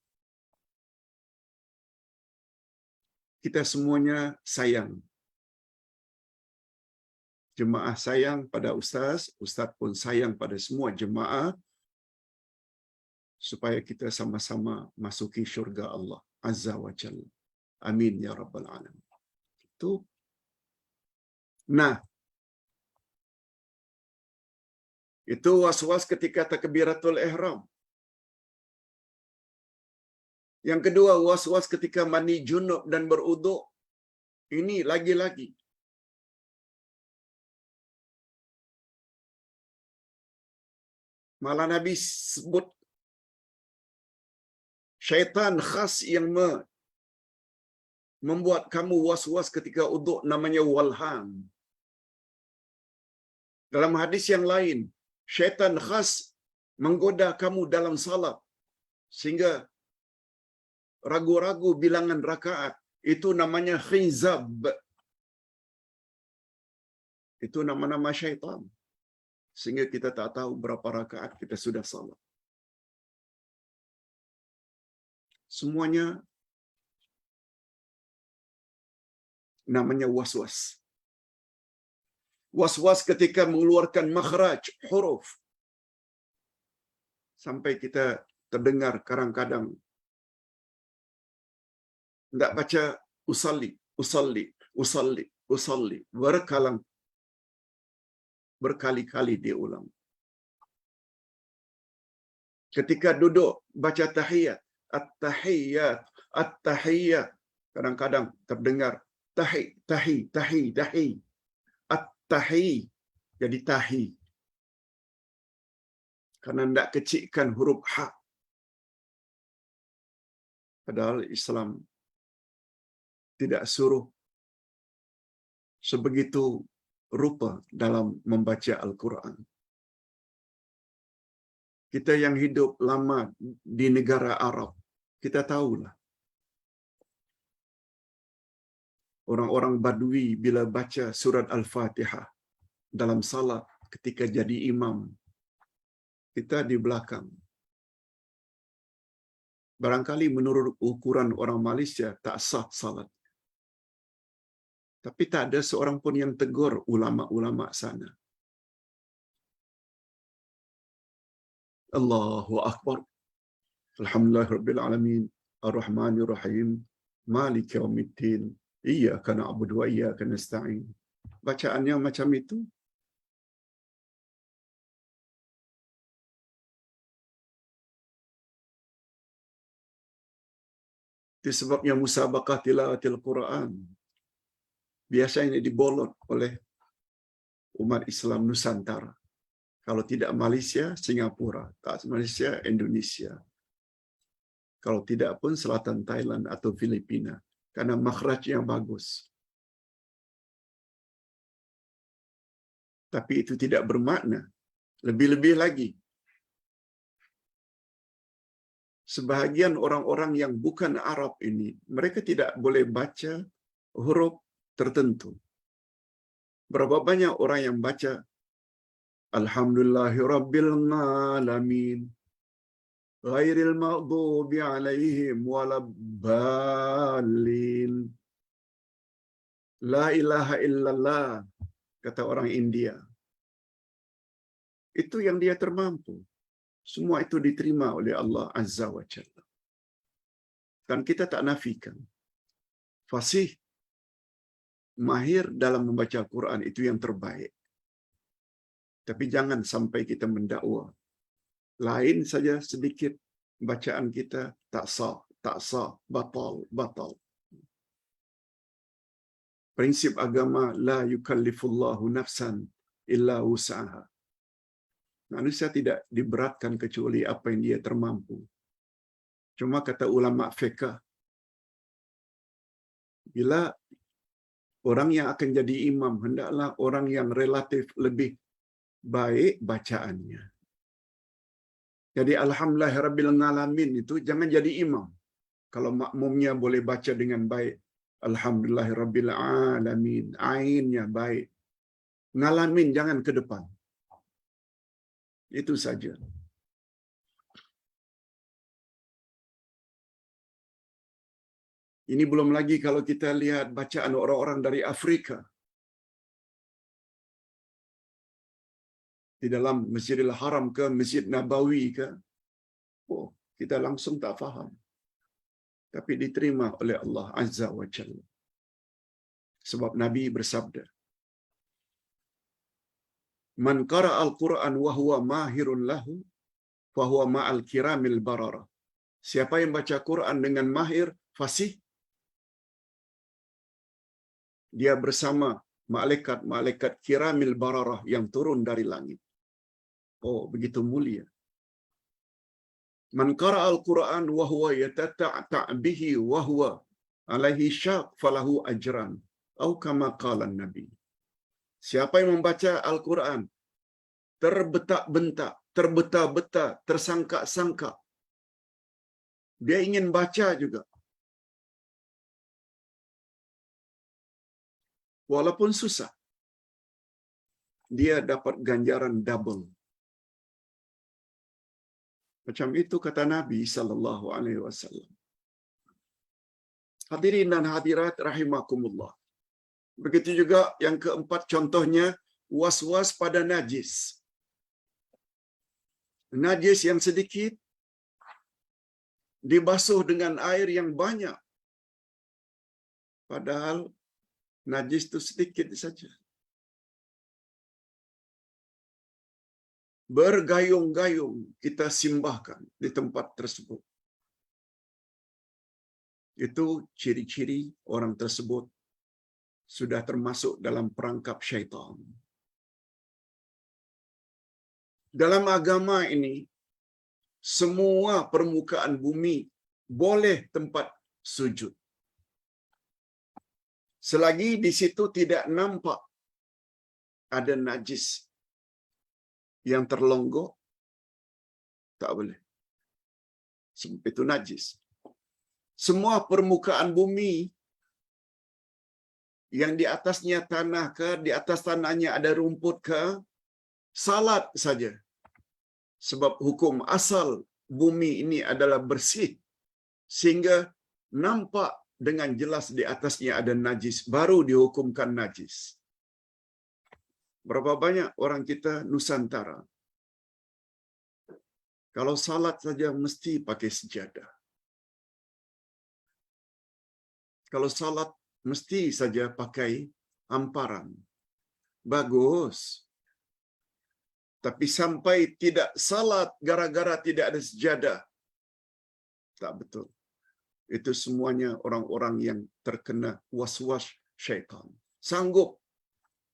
Kita semuanya sayang. Jemaah sayang pada Ustaz, Ustaz pun sayang pada semua jemaah, supaya kita sama-sama masuki syurga Allah Azza wa Jalla. Amin ya Rabbal Alamin. Itu. Nah, itu was-was ketika takbiratul ihram. Yang kedua, was-was ketika mandi junub dan beruduk. Ini lagi-lagi. Malah Nabi sebut syaitan khas yang membuat kamu was-was ketika uduk, namanya walham. Dalam hadis yang lain, syaitan khas menggoda kamu dalam salat sehingga ragu-ragu bilangan rakaat. Itu namanya khizab. Itu nama-nama syaitan. Sehingga kita tak tahu berapa rakaat kita sudah salat. Semuanya namanya was-was. Was-was ketika mengeluarkan makhraj huruf. Sampai kita terdengar kadang-kadang tidak baca usalli, usalli, usalli, usalli. Berkali-kali diulang. Ketika duduk baca tahiyat, at-tahiyyat, at-tahiyyat. Kadang-kadang terdengar tahi, tahi, tahi, tahi. At-tahi jadi tahi. Karena tidak kecikkan huruf ha. Padahal Islam tidak suruh sebegitu rupa dalam membaca Al-Quran. Kita yang hidup lama di negara Arab, kita tahulah. Orang-orang Badui bila baca surat Al-Fatihah dalam salat ketika jadi imam, kita di belakang. Barangkali menurut ukuran orang Malaysia tak sah salat. Tapi tak ada seorang pun yang tegur ulama-ulama sana. Allahu Akbar. Alhamdulillahirabbil alamin, Ar-Rahmanir Rahim, Maliki Yaumiddin, Iyyaka na'budu wa iyyaka nasta'in. Bacaannya macam itu. Itu sebabnya musabaqah tilawatil Quran biasanya dibolot oleh umat Islam Nusantara. Kalau tidak Malaysia, Singapura. Tak Malaysia, Indonesia. Kalau tidak pun selatan Thailand atau Filipina. Karena makhraj yang bagus. Tapi itu tidak bermakna. Lebih-lebih lagi, sebahagian orang-orang yang bukan Arab ini, mereka tidak boleh baca huruf tertentu. Berapa banyak orang yang baca Alhamdulillahirabbil alamin ghairil maghdubi alaihim waladdallin. La ilaha illallah, kata orang India. Itu yang dia termampu. Semua itu diterima oleh Allah Azza wa Jalla. Dan kita tak nafikan. Fasih, mahir dalam membaca Al-Quran itu yang terbaik. Tapi jangan sampai kita mendakwa. Lain saja sedikit bacaan kita tak sah, batal. Prinsip agama la yukallifullahu nafsan illa wus'aha. Manusia tidak diberatkan kecuali apa yang dia termampu. Cuma kata ulama fiqh, bila orang yang akan jadi imam hendaklah orang yang relatif lebih baik bacaannya. Jadi alhamdulillahirabbil alamin itu jangan jadi imam. Kalau makmumnya boleh baca dengan baik, alhamdulillahirabbil alamin, ainnya baik. Ngalamin jangan ke depan. Itu saja. Ini belum lagi kalau kita lihat bacaan orang-orang dari Afrika. Di dalam Masjidil Haram ke Masjid Nabawi ke. Oh, kita langsung tak faham. Tapi diterima oleh Allah Azza wa Jalla. Sebab Nabi bersabda, Man qara'a al-Qur'an wa huwa mahirun lahu, fa huwa ma'al kiramil barara. Siapa yang baca Quran dengan mahir, fasih, dia bersama malaikat kiramil bararah yang turun dari langit. Oh, begitu mulia. Man qara'a al-Qur'an wa huwa yatata'ta' bihi wa huwa alaihi syaq falahu ajran. Atau kama qala Nabi. Siapa yang membaca Al-Quran terbetak-bentak, terbeta-beta, tersangka-sangka, dia ingin baca juga. Walaupun susah, dia dapat ganjaran double. Macam itu kata Nabi sallallahu alaihi wasallam. Hadirin dan hadirat rahimakumullah. Begitu juga yang keempat contohnya, was-was pada najis. Najis yang sedikit dibasuh dengan air yang banyak. Padahal najis itu sedikit saja. Bergayung-gayung kita simbahkan di tempat tersebut. Itu ciri-ciri orang tersebut sudah termasuk dalam perangkap syaitan. Dalam agama ini, semua permukaan bumi boleh tempat sujud. Selagi di situ tidak nampak ada najis yang terlonggok, tak boleh. Sebab itu najis. Semua permukaan bumi yang di atasnya tanah ke, di atas tanahnya ada rumput ke, salat saja. Sebab hukum asal bumi ini adalah bersih, sehingga nampak dengan jelas di atasnya ada najis, baru dihukumkan najis. Berapa banyak orang kita Nusantara, kalau salat saja mesti pakai sejadah. Kalau salat mesti saja pakai hamparan. Bagus. Tapi sampai tidak salat gara-gara tidak ada sejadah, tak betul. Itu semuanya orang-orang yang terkena was-was syaitan. Sanggup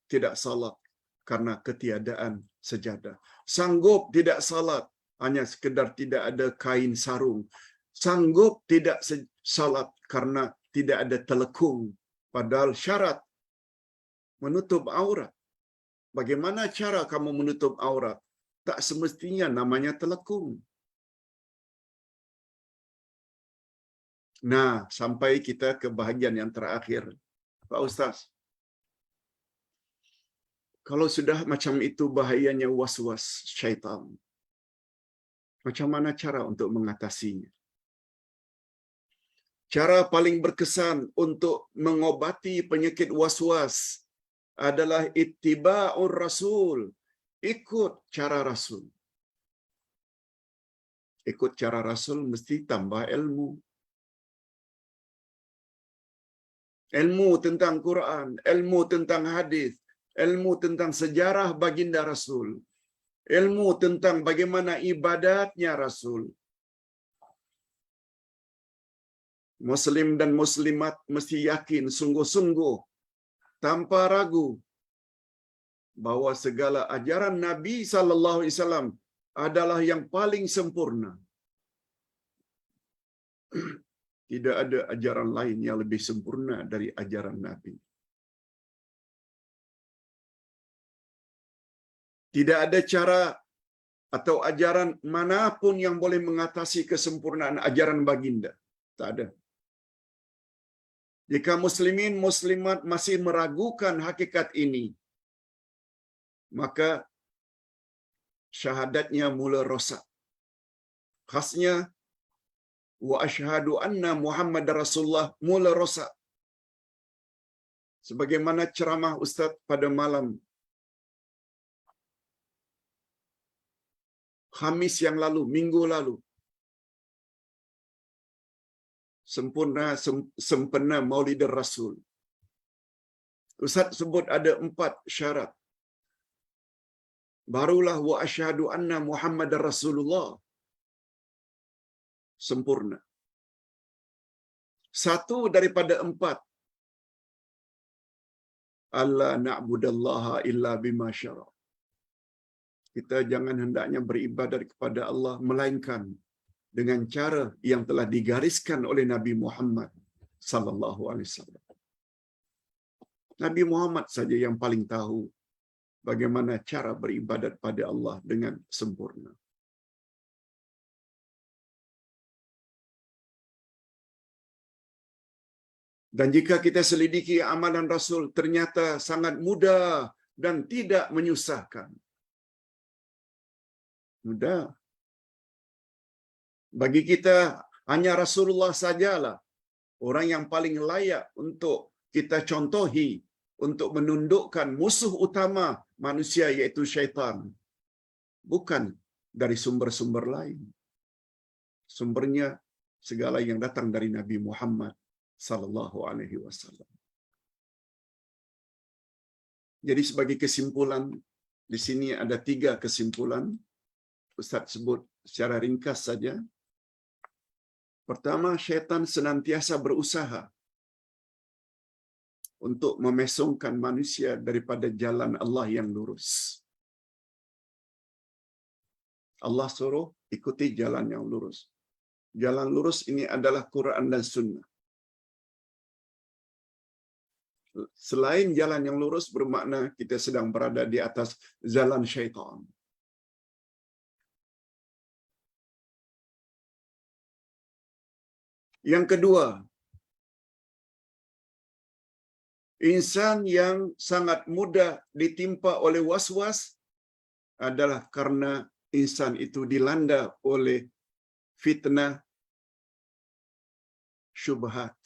tidak salat karena ketiadaan sejadah. Sanggup tidak salat hanya sekedar tidak ada kain sarung. Sanggup tidak salat karena tidak ada telekung. Padahal syarat menutup aurat. Bagaimana cara kamu menutup aurat? Tak semestinya namanya telekung. Nah, sampai kita ke bahagian yang terakhir. Pak Ustaz, Kalau sudah macam itu bahayanya was-was syaitan. Macam mana cara untuk mengatasinya? Cara paling berkesan untuk mengobati penyakit was-was adalah ittiba'ur rasul. Ikut cara Rasul. Ikut cara Rasul mesti tambah ilmu. Ilmu tentang Quran, ilmu tentang hadis, ilmu tentang sejarah baginda Rasul, ilmu tentang bagaimana ibadatnya Rasul. Muslim dan muslimat mesti yakin sungguh-sungguh tanpa ragu bahwa segala ajaran Nabi sallallahu alaihi wasallam adalah yang paling sempurna. Tidak ada ajaran lain yang lebih sempurna dari ajaran Nabi. Tidak ada cara atau ajaran manapun yang boleh mengatasi kesempurnaan ajaran baginda. Tak ada. Jika muslimin muslimat masih meragukan hakikat ini, maka syahadatnya mula rosak. Khasnya wa asyhadu anna Muhammad Rasulullah mula rosak. Sebagaimana ceramah Ustaz pada malam Khamis yang lalu, minggu lalu. Sempena Maulid Rasul. Ustaz sebut ada 4 syarat. Barulah wa asyhadu anna Muhammad Rasulullah sempurna. Satu daripada 4. Alla na'budallaha illa bima syara. Kita jangan hendaknya beribadat kepada Allah melainkan dengan cara yang telah digariskan oleh Nabi Muhammad sallallahu alaihi wasallam. Nabi Muhammad saja yang paling tahu bagaimana cara beribadat pada Allah dengan sempurna. Dan jika kita selidiki amalan Rasul, ternyata sangat mudah dan tidak menyusahkan. Mudah. Bagi kita, hanya Rasulullah sajalah orang yang paling layak untuk kita contohi untuk menundukkan musuh utama manusia yaitu syaitan. Bukan dari sumber-sumber lain. Sumbernya segala yang datang dari Nabi Muhammad sallallahu alaihi wasallam. Jadi sebagai kesimpulan, di sini ada 3 kesimpulan. Ustaz sebut secara ringkas saja. Pertama, syaitan senantiasa berusaha untuk memesongkan manusia daripada jalan Allah yang lurus. Allah suruh ikuti jalan yang lurus. Jalan lurus ini adalah Quran dan Sunnah. Selain jalan yang lurus bermakna kita sedang berada di atas jalan syaitan. Yang kedua, insan yang sangat mudah ditimpa oleh was-was adalah karena insan itu dilanda oleh fitnah syubhat.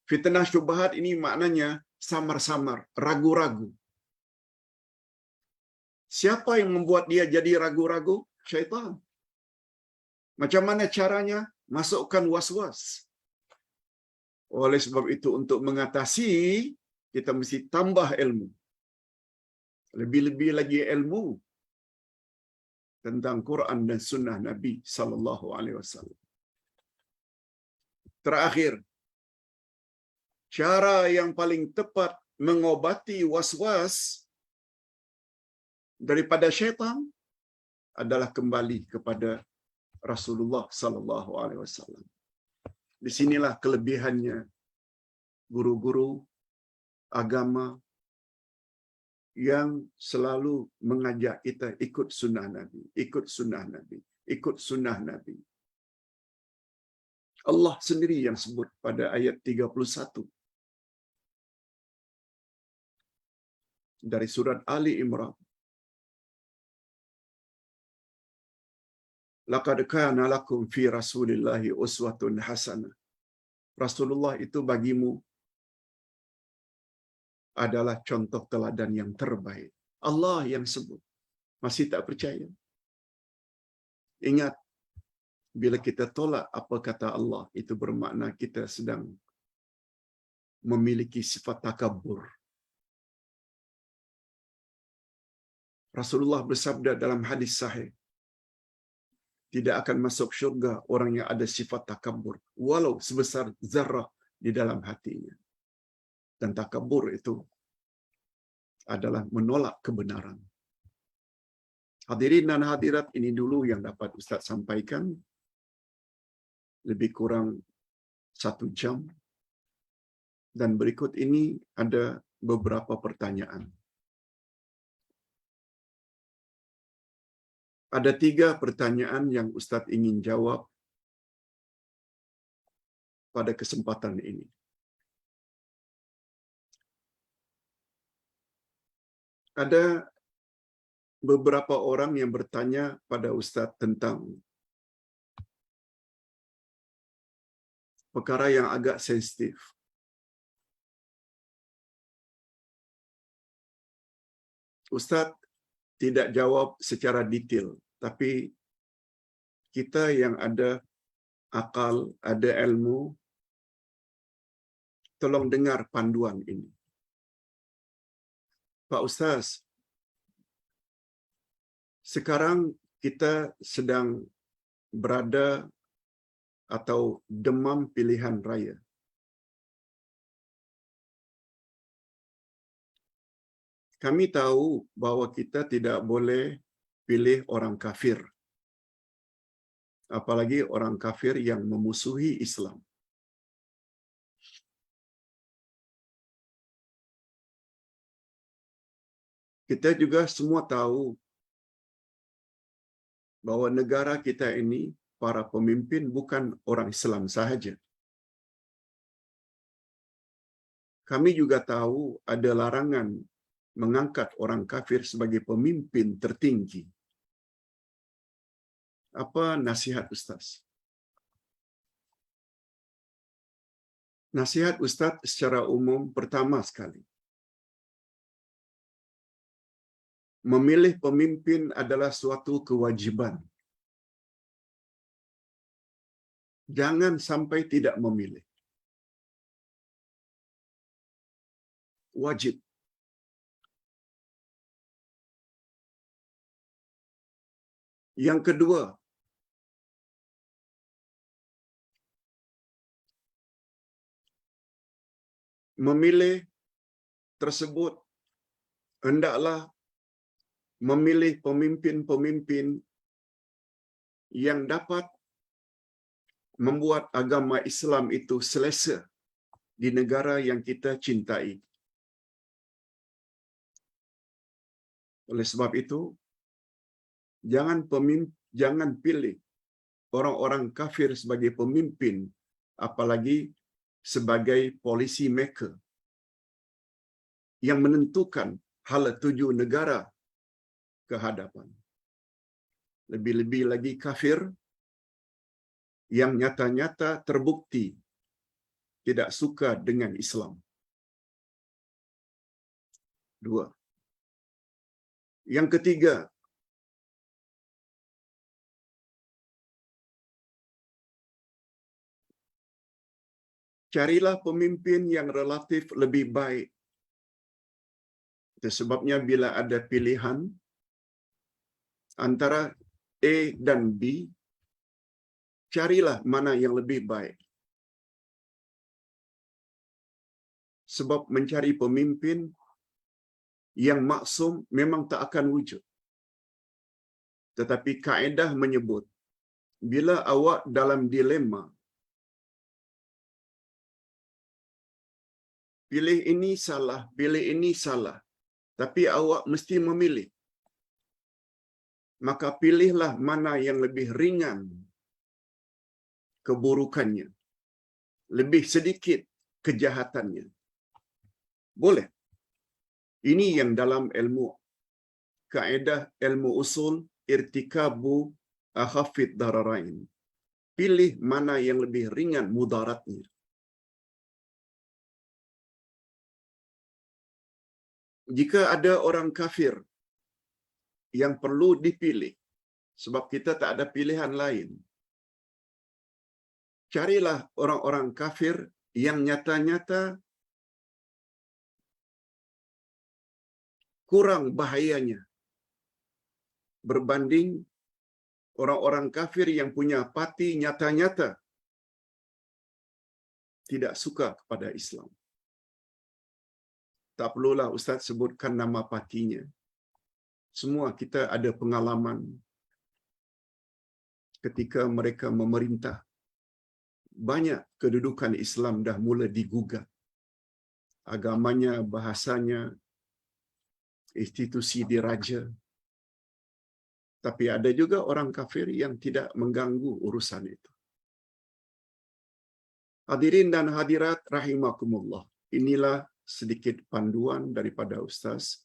Fitnah syubhat ini maknanya samar-samar, ragu-ragu. Siapa yang membuat dia jadi ragu-ragu? Syaitan. Macam mana caranya? Masukkan was-was. Oleh sebab itu, untuk mengatasi, kita mesti tambah ilmu. Lebih-lebih lagi ilmu tentang Quran dan Sunnah Nabi sallallahu alaihi wasallam. Terakhir, cara yang paling tepat mengobati was-was daripada syaitan adalah kembali kepada Rasulullah sallallahu alaihi wasallam. Di sinilah kelebihannya guru-guru agama yang selalu mengajak kita ikut sunnah Nabi, ikut sunnah Nabi, ikut sunnah Nabi. Allah sendiri yang sebut pada ayat 31. dari surat Ali Imran. Laqad kana lakum fi Rasulillahi uswatun hasanah. Rasulullah itu bagimu adalah contoh teladan yang terbaik. Allah yang sebut. Masih tak percaya? Ingat, bila kita tolak apa kata Allah, itu bermakna kita sedang memiliki sifat takabur. Rasulullah bersabda dalam hadis sahih, tidak akan masuk syurga orang yang ada sifat takabur, walau sebesar zarrah di dalam hatinya. Dan takabur itu adalah menolak kebenaran. Hadirin dan hadirat, ini dulu yang dapat Ustaz sampaikan. Lebih kurang 1 jam. Dan berikut ini ada beberapa pertanyaan. Ada 3 pertanyaan yang Ustaz ingin jawab pada kesempatan ini. Ada beberapa orang yang bertanya pada Ustaz tentang perkara yang agak sensitif. Ustaz tidak jawab secara detail, tapi kita yang ada akal, ada ilmu, tolong dengar panduan ini. Pak Ustaz, sekarang kita sedang berada atau demam pilihan raya. Kami tahu bahwa kita tidak boleh pilih orang kafir, apalagi orang kafir yang memusuhi Islam. Kita juga semua tahu bahwa negara kita ini, para pemimpin bukan orang Islam sahaja. Kami juga tahu ada larangan mengangkat orang kafir sebagai pemimpin tertinggi. Apa nasihat Ustaz? Nasihat Ustaz secara umum pertama sekali, memilih pemimpin adalah suatu kewajiban. Jangan sampai tidak memilih. Wajib. Yang kedua, memilih tersebut hendaklah memilih pemimpin-pemimpin yang dapat membuat agama Islam itu selesa di negara yang kita cintai. Oleh sebab itu, jangan pilih orang-orang kafir sebagai pemimpin, apalagi sebagai policy maker yang menentukan hala tuju negara ke hadapan. Lebih-lebih lagi kafir yang nyata-nyata terbukti tidak suka dengan Islam. 2. Yang ketiga, carilah pemimpin yang relatif lebih baik. Itu sebabnya bila ada pilihan antara A dan B, carilah mana yang lebih baik. Sebab mencari pemimpin yang maksum memang tak akan wujud. Tetapi kaedah menyebut, bila awak dalam dilema, pilih ini salah, pilih ini salah, tapi awak mesti memilih, maka pilihlah mana yang lebih ringan keburukannya, lebih sedikit kejahatannya. Boleh. Ini yang dalam ilmu kaedah ilmu usul irtikabu akhafid dararain. Pilih mana yang lebih ringan mudaratnya. Jika ada orang kafir yang perlu dipilih, sebab kita tak ada pilihan lain, carilah orang-orang kafir yang nyata-nyata kurang bahayanya berbanding orang-orang kafir yang punya pati nyata-nyata tidak suka kepada Islam. Tak perlulah Ustaz sebutkan nama patinya. Semua kita ada pengalaman ketika mereka memerintah. Banyak kedudukan Islam dah mula digugat. Agamanya, bahasanya, institusi diraja. Tapi ada juga orang kafir yang tidak mengganggu urusan itu. Hadirin dan hadirat rahimakumullah. Inilah sedikit panduan daripada Ustaz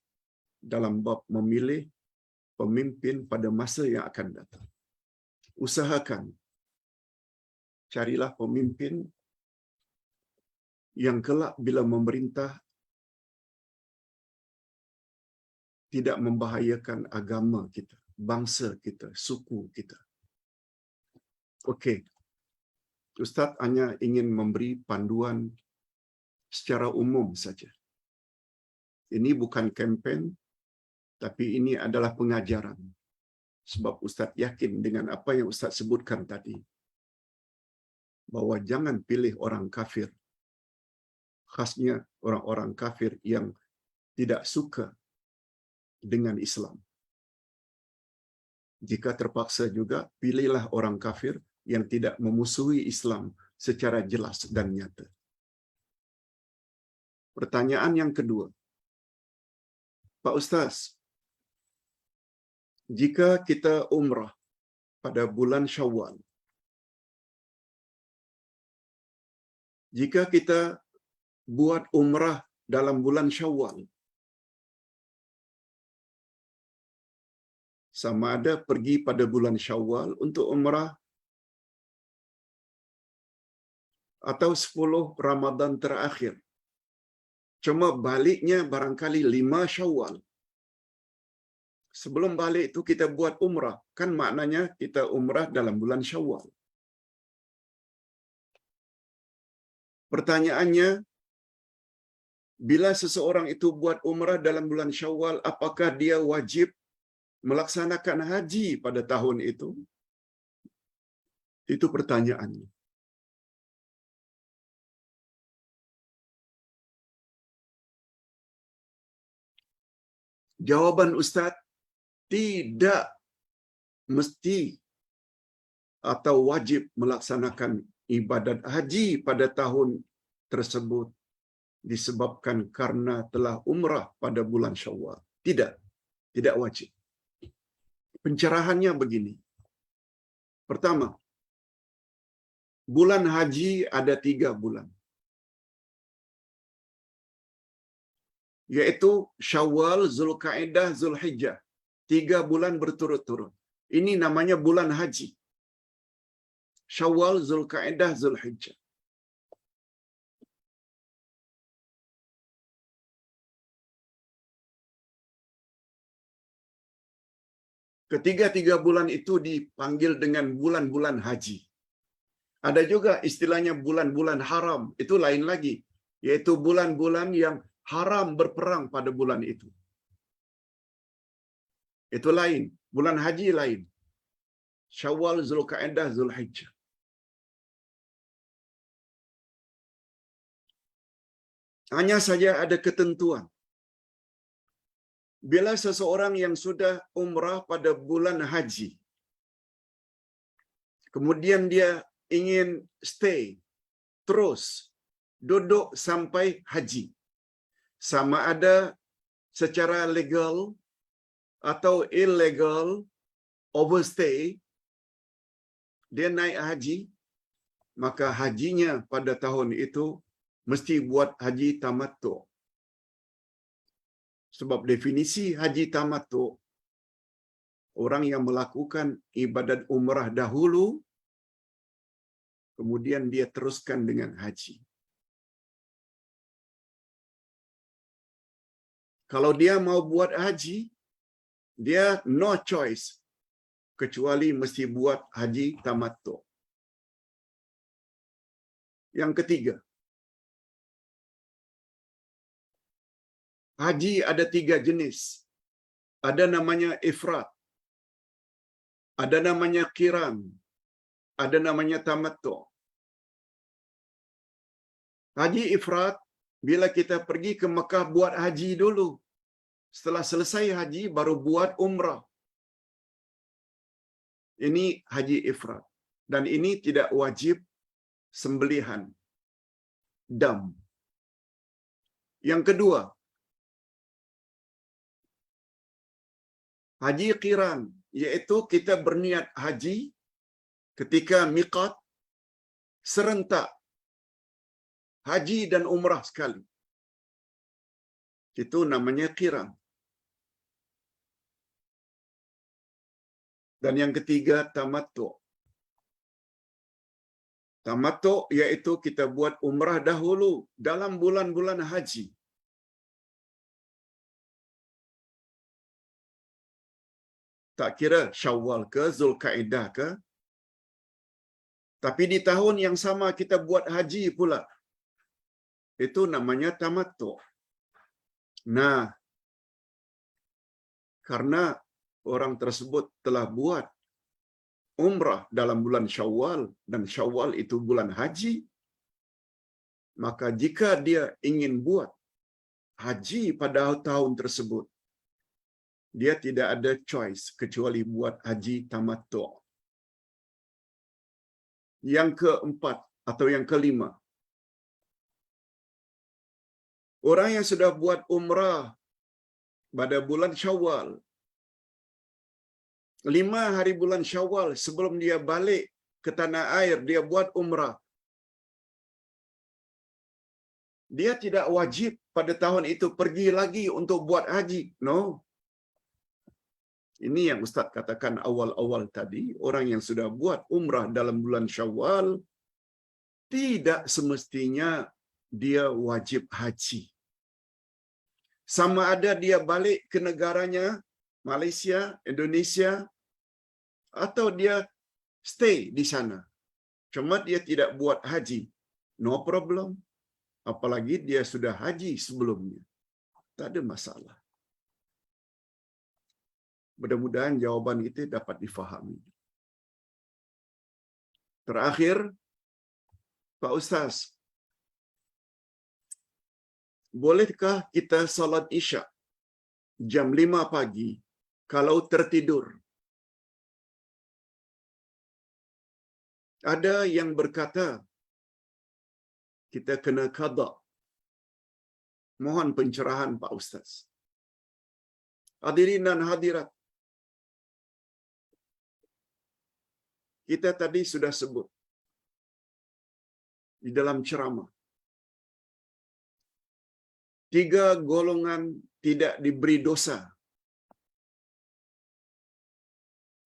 dalam bab memilih pemimpin pada masa yang akan datang. Usahakan carilah pemimpin yang kelak bila memerintah tidak membahayakan agama kita, bangsa kita, suku kita. Okey. Ustaz hanya ingin memberi panduan secara umum saja. Ini bukan kempen, tapi ini adalah pengajaran. Sebab Ustaz yakin dengan apa yang Ustaz sebutkan tadi, bahawa jangan pilih orang kafir, khasnya orang-orang kafir yang tidak suka dengan Islam. Jika terpaksa juga, pilihlah orang kafir yang tidak memusuhi Islam secara jelas dan nyata. Pertanyaan yang kedua, Pak Ustaz, jika kita umrah pada bulan Syawal, jika kita buat umrah dalam bulan Syawal, sama ada pergi pada bulan Syawal untuk umrah atau 10 Ramadan terakhir. Cuma baliknya barangkali 5 Syawal. Sebelum balik itu kita buat umrah. Kan maknanya kita umrah dalam bulan Syawal. Pertanyaannya, bila seseorang itu buat umrah dalam bulan Syawal, apakah dia wajib melaksanakan haji pada tahun itu? Itu pertanyaannya. Jawaban Ustaz, tidak mesti atau wajib melaksanakan ibadat haji pada tahun tersebut disebabkan karena telah umrah pada bulan Syawal. Tidak wajib. Pencerahannya begini. Pertama, bulan haji ada 3 bulan. Yaitu Syawal, Zulkaidah, Zulhijjah. 3 bulan berturut-turut. Ini namanya bulan haji. Syawal, Zulkaidah, Zulhijjah. Ketiga-tiga bulan itu dipanggil dengan bulan-bulan haji. Ada juga istilahnya bulan-bulan haram. Itu lain lagi. Yaitu bulan-bulan yang haram berperang pada bulan itu. Itu lain. Bulan haji lain. Syawal, Zulkaidah, Zulhijjah. Hanya saja ada ketentuan. Bila seseorang yang sudah umrah pada bulan haji, kemudian dia ingin stay, terus duduk sampai haji, sama ada secara legal atau illegal overstay, dia naik haji, maka hajinya pada tahun itu mesti buat haji tamattu. Sebab definisi haji tamattu, orang yang melakukan ibadat umrah dahulu, kemudian dia teruskan dengan haji. Kalau dia mau buat haji, dia no choice kecuali mesti buat haji tamattu. Yang ketiga, haji ada 3 jenis. Ada namanya ifrat, ada namanya qiran, ada namanya tamattu. Haji ifrat, bila kita pergi ke Mekah buat haji dulu. Setelah selesai haji, baru buat umrah. Ini haji ifrat. Dan ini tidak wajib sembelihan, dam. Yang kedua, haji qiran, iaitu kita berniat haji ketika miqat serentak, haji dan umrah sekali. Itu namanya qiran. Dan yang ketiga, tamattu. Tamattu iaitu kita buat umrah dahulu dalam bulan-bulan haji. Tak kira Syawal ke Zulkaidah ke, tapi di tahun yang sama kita buat haji pula. Itu namanya tamattu. Nah, karena orang tersebut telah buat umrah dalam bulan Syawal, dan Syawal itu bulan haji, maka jika dia ingin buat haji pada tahun tersebut, dia tidak ada choice kecuali buat haji tamattu. Yang keempat atau yang kelima, orang yang sudah buat umrah pada bulan Syawal, 5 hari bulan Syawal sebelum dia balik ke tanah air, dia buat umrah. Dia tidak wajib pada tahun itu pergi lagi untuk buat haji. No. Ini yang Ustaz katakan awal-awal tadi, orang yang sudah buat umrah dalam bulan Syawal, tidak semestinya dia wajib haji. Sama ada dia balik ke negaranya, Malaysia, Indonesia, atau dia stay di sana. Cuma dia tidak buat haji. No problem. Apalagi dia sudah haji sebelumnya. Tak ada masalah. Mudah-mudahan jawaban itu dapat difahami. Terakhir, Pak Ustaz, bolehkah kita salat Isyak jam 5 pagi kalau tertidur? Ada yang berkata kita kena qada. Mohon pencerahan Pak Ustaz. Hadirin dan hadirat, kita tadi sudah sebut di dalam ceramah, 3 golongan tidak diberi dosa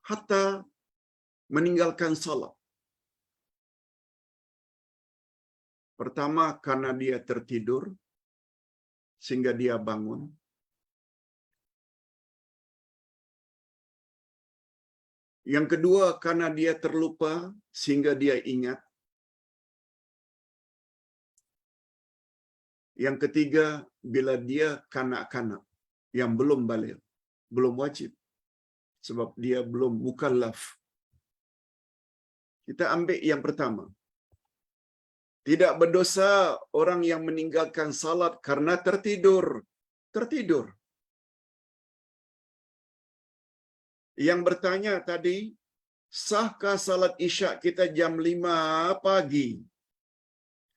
hatta meninggalkan salat. Pertama, karena dia tertidur sehingga dia bangun. Yang kedua, karena dia terlupa sehingga dia ingat. Yang ketiga, bila dia kanak-kanak yang belum baligh, belum wajib, sebab dia belum mukallaf. Kita ambil yang pertama. Tidak berdosa orang yang meninggalkan salat karena tertidur. Tertidur. Yang bertanya tadi, sahkah salat Isyak kita jam 5 pagi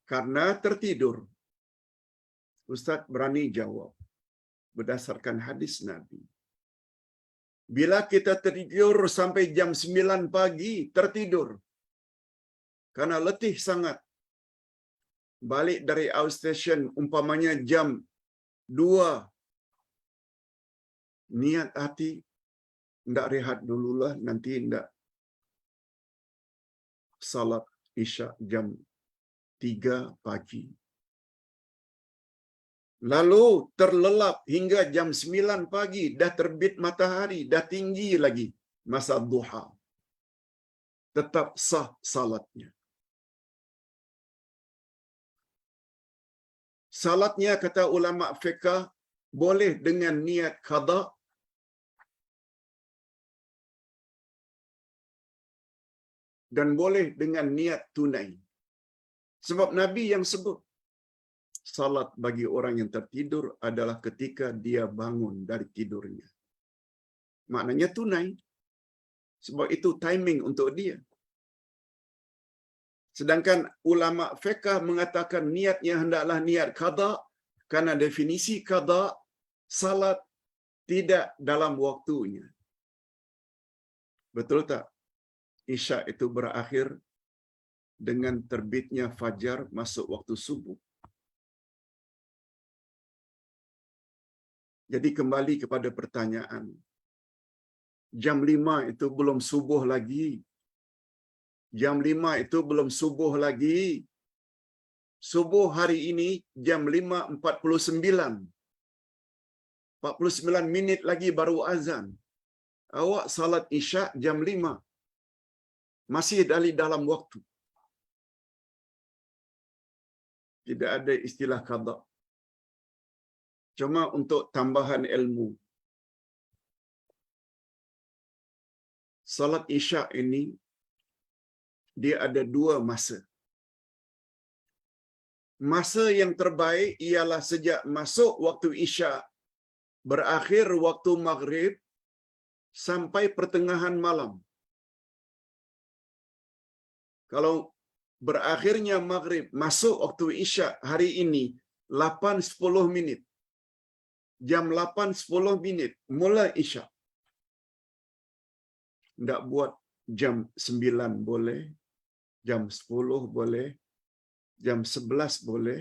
karena tertidur? Ustaz berani jawab berdasarkan hadis Nabi. Bila kita tertidur sampai jam 9 pagi, tertidur karena letih sangat, balik dari outstation umpamanya jam 2 niat hati, ndak rehat dululah, nanti ndak salat Isyak jam 3 pagi. Lalu terlelap hingga jam 9 pagi, dah terbit matahari, dah tinggi lagi masa duha. Tetap sah salatnya. Salatnya, kata ulama fiqh, boleh dengan niat qada dan boleh dengan niat tunai. Sebab Nabi yang sebut, salat bagi orang yang tertidur adalah ketika dia bangun dari tidurnya. Maknanya tunai. Sebab itu timing untuk dia. Sedangkan ulama fiqh mengatakan niatnya hendaklah niat qada, karena definisi qada, salat tidak dalam waktunya. Betul tak? Isyak itu berakhir dengan terbitnya fajar masuk waktu subuh. Jadi kembali kepada pertanyaan. Jam 5 itu belum subuh lagi. Jam 5 itu belum subuh lagi. Subuh hari ini jam 5.49. 49 minit lagi baru azan. Awak salat Isyak jam 5. Masih dalam waktu. Tidak ada istilah qada. Cuma untuk tambahan ilmu. Salat Isyak ini dia ada 2 masa. Masa yang terbaik ialah sejak masuk waktu Isyak, berakhir waktu Maghrib sampai pertengahan malam. Kalau berakhirnya Maghrib, masuk waktu Isyak hari ini 8.10 minit. Jam 8.10 minit mula Isyak. Tidak buat jam 9 boleh, jam 10 boleh, jam 11 boleh.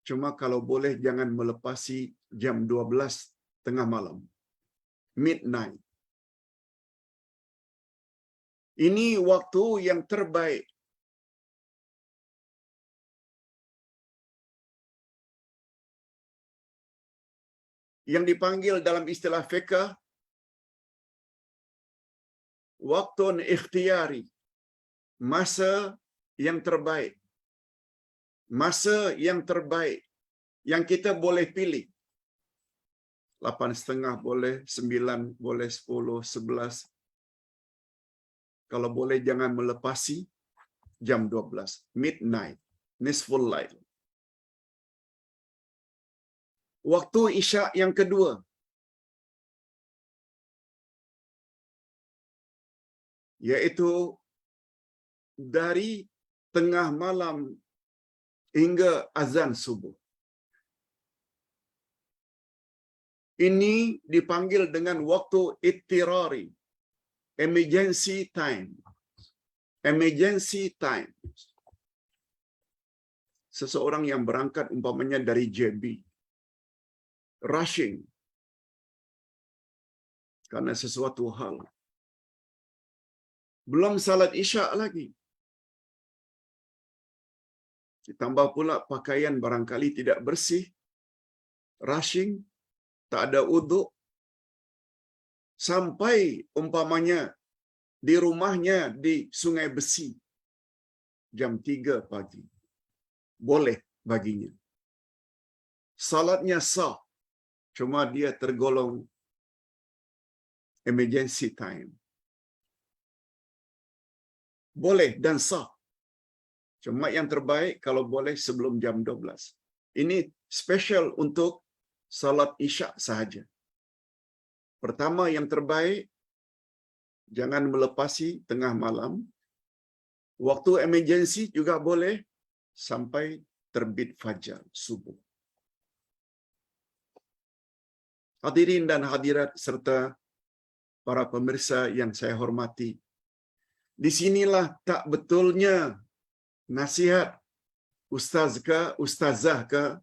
Cuma kalau boleh jangan melepasi jam 12 tengah malam. Midnight. Ini waktu yang terbaik. Yang dipanggil dalam istilah fiqh waktun ikhtiyari. Masa yang terbaik. Masa yang terbaik yang kita boleh pilih. 8.30 boleh, 9 boleh, 10, 11. Kalau boleh jangan melepasi jam 12. Midnight. Nisful lail. Waktu Isyak yang kedua. Yaitu dari tengah malam hingga azan subuh. Ini dipanggil dengan waktu ittirari. Emergency time. Emergency time. Seseorang yang berangkat umpamanya dari JB. Rushing. Karena sesuatu hal. Belum salat Isyak lagi. Ditambah pula pakaian barangkali tidak bersih. Rushing. Tak ada uduk. Sampai umpamanya di rumahnya di Sungai Besi. Jam 3 pagi. Boleh baginya. Salatnya sah. Cuma dia tergolong emergency time. Boleh dan sah. Cuma yang terbaik kalau boleh sebelum jam 12. Ini special untuk salat Isyak sahaja. Pertama yang terbaik, jangan melepasi tengah malam. Waktu emergency juga boleh sampai terbit fajar subuh. Hadirin dan hadirat serta para pemirsa yang saya hormati. Di sinilah tak betulnya nasihat ustaz ke ustazah ke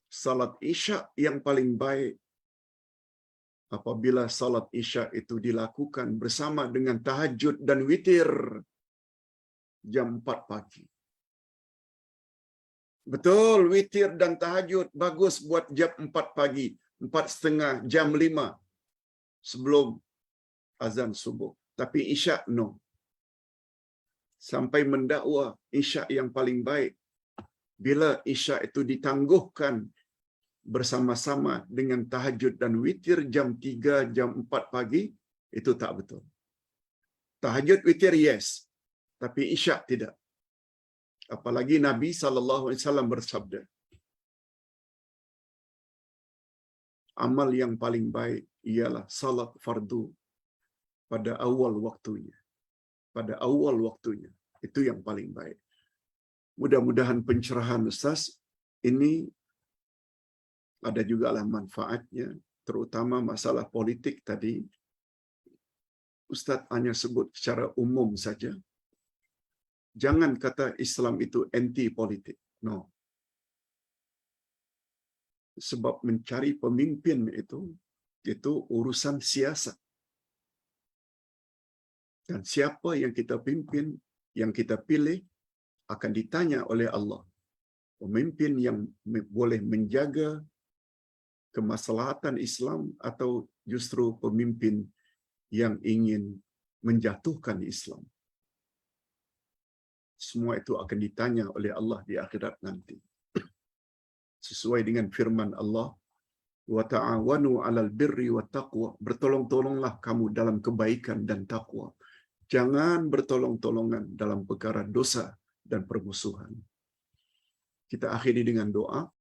salat Isya yang paling baik apabila salat Isya itu dilakukan bersama dengan tahajud dan witir jam 4 pagi. Betul, witir dan tahajud bagus buat jam 4 pagi, 4:30, jam 5 sebelum azan subuh. Tapi Isya no. Sampai mendakwa Isya yang paling baik bila Isya itu ditangguhkan bersama-sama dengan tahajud dan witir jam 3, jam 4 pagi, itu tak betul. Tahajud witir yes, tapi Isya tidak. Apalagi Nabi SAW bersabda, amal yang paling baik ialah salat fardu pada awal waktunya. Pada awal waktunya. Itu yang paling baik. Mudah-mudahan pencerahan Ustaz ini ada jugalah manfaatnya, terutama masalah politik tadi. Ustaz hanya sebut secara umum saja. Jangan kata Islam itu anti politik. No. Sebab mencari pemimpin itu urusan siasat. Dan siapa yang kita pimpin, yang kita pilih akan ditanya oleh Allah. Pemimpin yang boleh menjaga kemaslahatan Islam atau justru pemimpin yang ingin menjatuhkan Islam. Semua itu akan ditanya oleh Allah di akhirat nanti. Sesuai dengan firman Allah, wa ta'awanu 'alal birri wat taqwa, bertolong-tolonglah kamu dalam kebaikan dan takwa. Jangan bertolong-tolongan dalam perkara dosa dan permusuhan. Kita akhiri dengan doa.